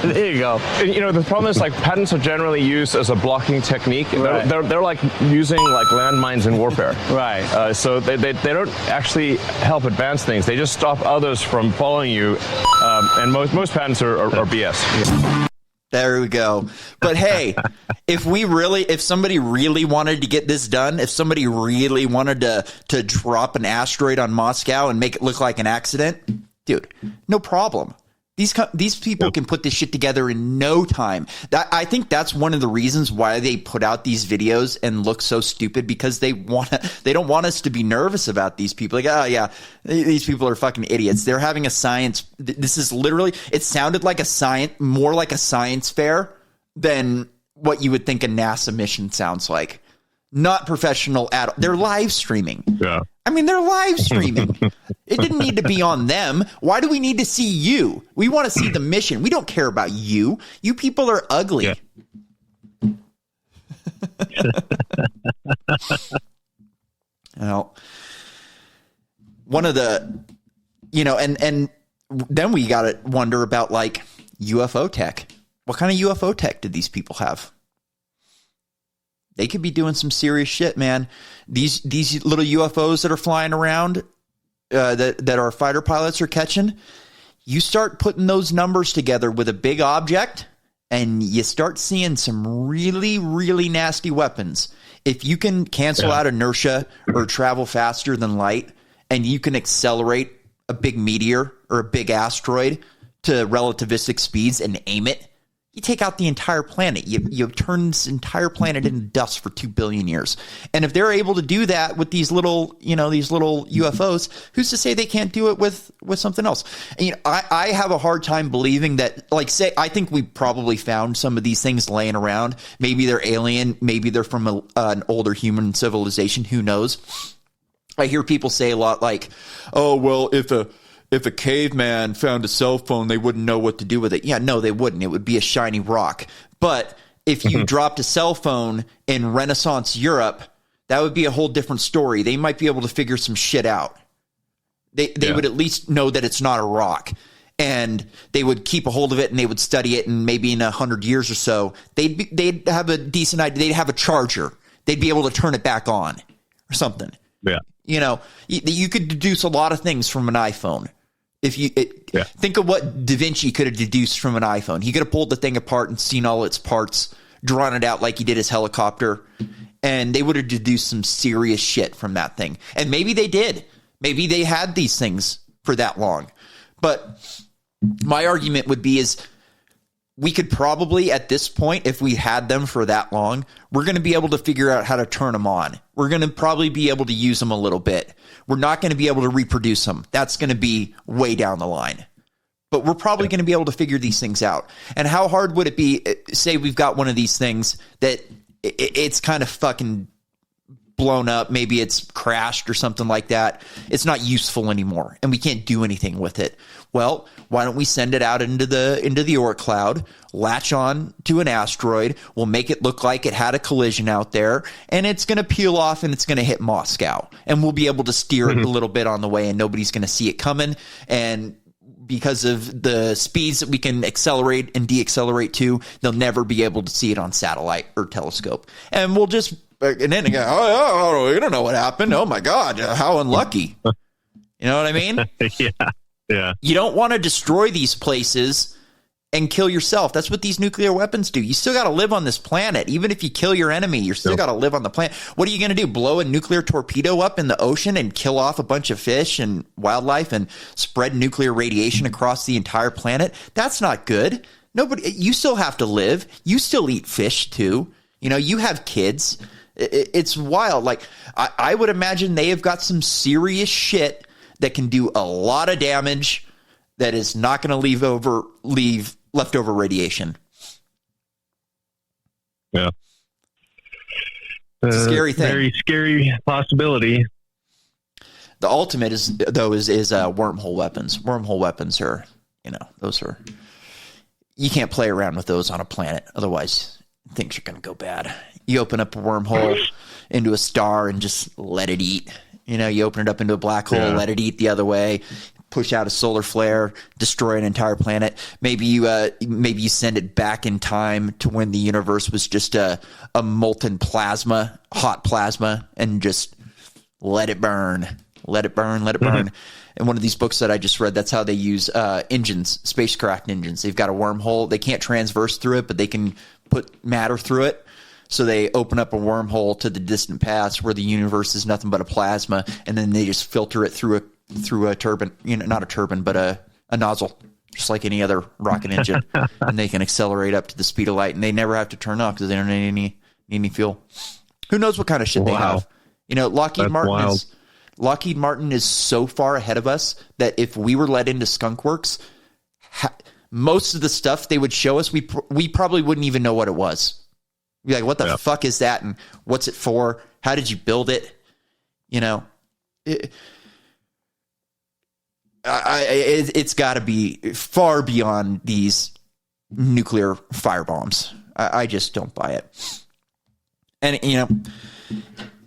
There you go. You know, the problem is, like, patents are generally used as a blocking technique. Right. They're like using, like, landmines in warfare. Right. So they don't actually help advance things. They just stop others from following you. And most patents are BS. There we go. But hey, if somebody really wanted to get this done, if somebody really wanted to drop an asteroid on Moscow and make it look like an accident, dude, no problem. These people can put this shit together in no time. I think that's one of the reasons why they put out these videos and look so stupid, because they don't want us to be nervous about these people. Like, oh yeah, these people are fucking idiots. They're having a science. This is literally. It sounded like more like a science fair than what you would think a NASA mission sounds like. Not professional at all. They're live streaming. Yeah. I mean, they're live streaming. It didn't need to be on them. Why do we need to see you? We want to see the mission. We don't care about you. You people are ugly. Yeah. Well, one of the, and then we got to wonder about, like, UFO tech. What kind of UFO tech did these people have? They could be doing some serious shit, man. These little UFOs that are flying around, that our fighter pilots are catching, you start putting those numbers together with a big object, and you start seeing some really, really nasty weapons. If you can cancel out inertia or travel faster than light, and you can accelerate a big meteor or a big asteroid to relativistic speeds and aim it, you take out the entire planet. You turn this entire planet into dust for 2 billion years. And if they're able to do that with these little UFOs, who's to say they can't do it with something else? And, I have a hard time believing that, like, say, I think we probably found some of these things laying around. Maybe they're alien. Maybe they're from an older human civilization. Who knows? I hear people say a lot like, oh, well, if a caveman found a cell phone, they wouldn't know what to do with it. Yeah, no, they wouldn't. It would be a shiny rock. But if you dropped a cell phone in Renaissance Europe, that would be a whole different story. They might be able to figure some shit out. They would at least know that it's not a rock. And they would keep a hold of it, and they would study it, and maybe in 100 years or so, they'd have a decent idea. They'd have a charger. They'd be able to turn it back on or something. Yeah. You know, you could deduce a lot of things from an iPhone. If you think of what Da Vinci could have deduced from an iPhone. He could have pulled the thing apart and seen all its parts, drawn it out like he did his helicopter, and they would have deduced some serious shit from that thing. And maybe they did. Maybe they had these things for that long. But my argument would be is we could probably, at this point, if we had them for that long, we're going to be able to figure out how to turn them on. We're going to probably be able to use them a little bit. We're not going to be able to reproduce them. That's going to be way down the line. But we're probably going to be able to figure these things out. And how hard would it be, say we've got one of these things that it's kind of fucking blown up, maybe it's crashed or something like that. It's not useful anymore, and we can't do anything with it. Well, why don't we send it out into the Oort cloud, latch on to an asteroid, we'll make it look like it had a collision out there, and it's going to peel off and it's going to hit Moscow, and we'll be able to steer it a little bit on the way, and nobody's going to see it coming. And because of the speeds that we can accelerate and deaccelerate to, they'll never be able to see it on satellite or telescope. And we'll just, and then again, oh, we don't know what happened. Oh my God, how unlucky. You know what I mean? Yeah. You don't want to destroy these places and kill yourself. That's what these nuclear weapons do. You still got to live on this planet. Even if you kill your enemy, you're still got to live on the planet. What are you going to do? Blow a nuclear torpedo up in the ocean and kill off a bunch of fish and wildlife and spread nuclear radiation across the entire planet? That's not good. You still have to live. You still eat fish too. You know, you have kids. It's wild. Like, I would imagine they have got some serious shit that can do a lot of damage that is not going to leave leftover radiation. Yeah. It's a scary thing. Very scary possibility. The ultimate is wormhole weapons. Wormhole weapons are, you can't play around with those on a planet. Otherwise, things are going to go bad. You open up a wormhole into a star and just let it eat. You open it up into a black hole, let it eat the other way, push out a solar flare, destroy an entire planet. Maybe you send it back in time to when the universe was just a molten plasma, hot plasma, and just let it burn. Let it burn, let it burn. In one of these books that I just read, that's how they use engines, spacecraft engines. They've got a wormhole. They can't transverse through it, but they can put matter through it. So they open up a wormhole to the distant past where the universe is nothing but a plasma, and then they just filter it through a turbine, not a turbine, but a nozzle, just like any other rocket engine. And they can accelerate up to the speed of light, and they never have to turn off because they don't need any fuel. Who knows what kind of shit they have? Lockheed Martin is so far ahead of us that if we were let into Skunk Works, most of the stuff they would show us, we probably wouldn't even know what it was. Be like, what the fuck is that? And what's it for? How did you build it? It's got to be far beyond these nuclear firebombs. I just don't buy it. And,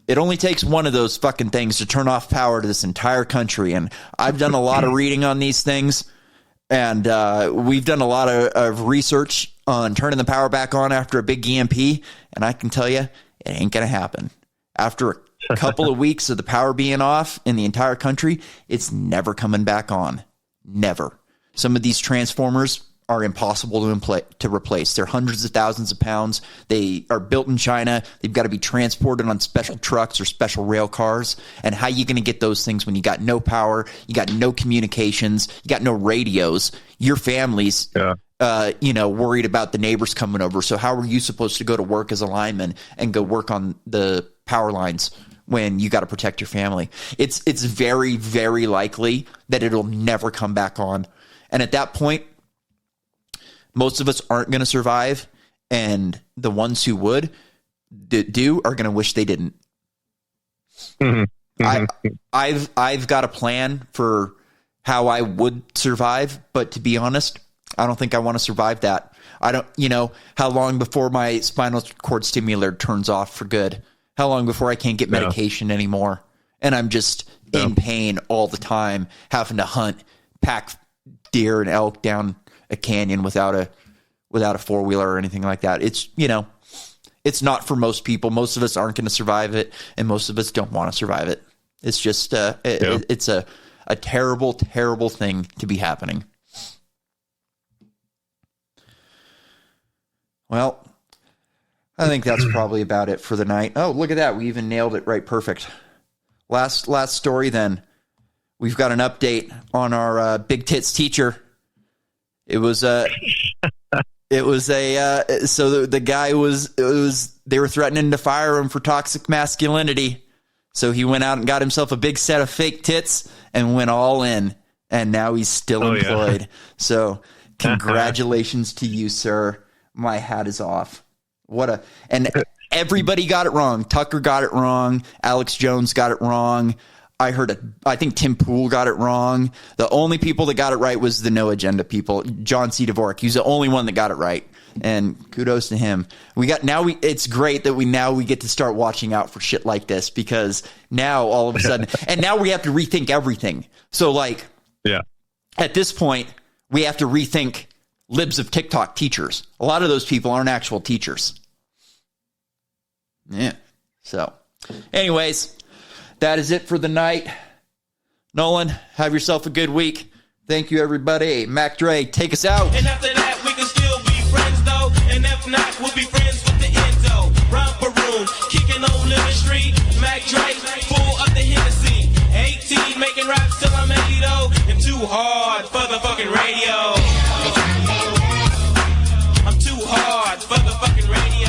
it only takes one of those fucking things to turn off power to this entire country. And I've done a lot of reading on these things. And we've done a lot of research on turning the power back on after a big EMP. And I can tell you, it ain't going to happen. After a couple of weeks of the power being off in the entire country, it's never coming back on. Never. Some of these transformers are impossible to replace. They're hundreds of thousands of pounds. They are built in China. They've got to be transported on special trucks or special rail cars. And how are you going to get those things when you got no power, you got no communications, you got no radios? Your family's worried about the neighbors coming over. So how are you supposed to go to work as a lineman and go work on the power lines when you got to protect your family? It's very, very likely that it'll never come back on. And at that point, most of us aren't going to survive, and the ones who would are going to wish they didn't. I've got a plan for how I would survive, but to be honest, I don't think I want to survive that. I don't, how long before my spinal cord stimulator turns off for good? How long before I can't get medication anymore? And I'm just in pain all the time, having to pack deer and elk down a canyon without a four-wheeler or anything like that. It's, it's not for most people. Most of us aren't going to survive it, and most of us don't want to survive it. It's just it's a terrible, terrible thing to be happening. Well, I think that's probably about it for the night. Oh, look at that. We even nailed it right. Perfect. Last story then. We've got an update on our big tits teacher. It was so the guy they were threatening to fire him for toxic masculinity. So he went out and got himself a big set of fake tits and went all in. And now he's still employed. Yeah. So congratulations to you, sir. My hat is off. And everybody got it wrong. Tucker got it wrong. Alex Jones got it wrong. I think Tim Pool got it wrong. The only people that got it right was the No Agenda people. John C. Dvorak. He's the only one that got it right. And kudos to him. It's great that we get to start watching out for shit like this, because now all of a sudden, and now we have to rethink everything. So at this point, we have to rethink libs of TikTok teachers. A lot of those people aren't actual teachers. Yeah. So anyways, that is it for the night. Nolan, have yourself a good week. Thank you, everybody. Mac Dre, take us out. And after that, we can still be friends, though. And if not, we'll be friends with the Endo. Romper room, kicking on Living Street. Mac Dre, full of the Hennessy. 18, making raps till I'm 80, though. And too hard for the fucking radio. I'm too hard for the fucking radio.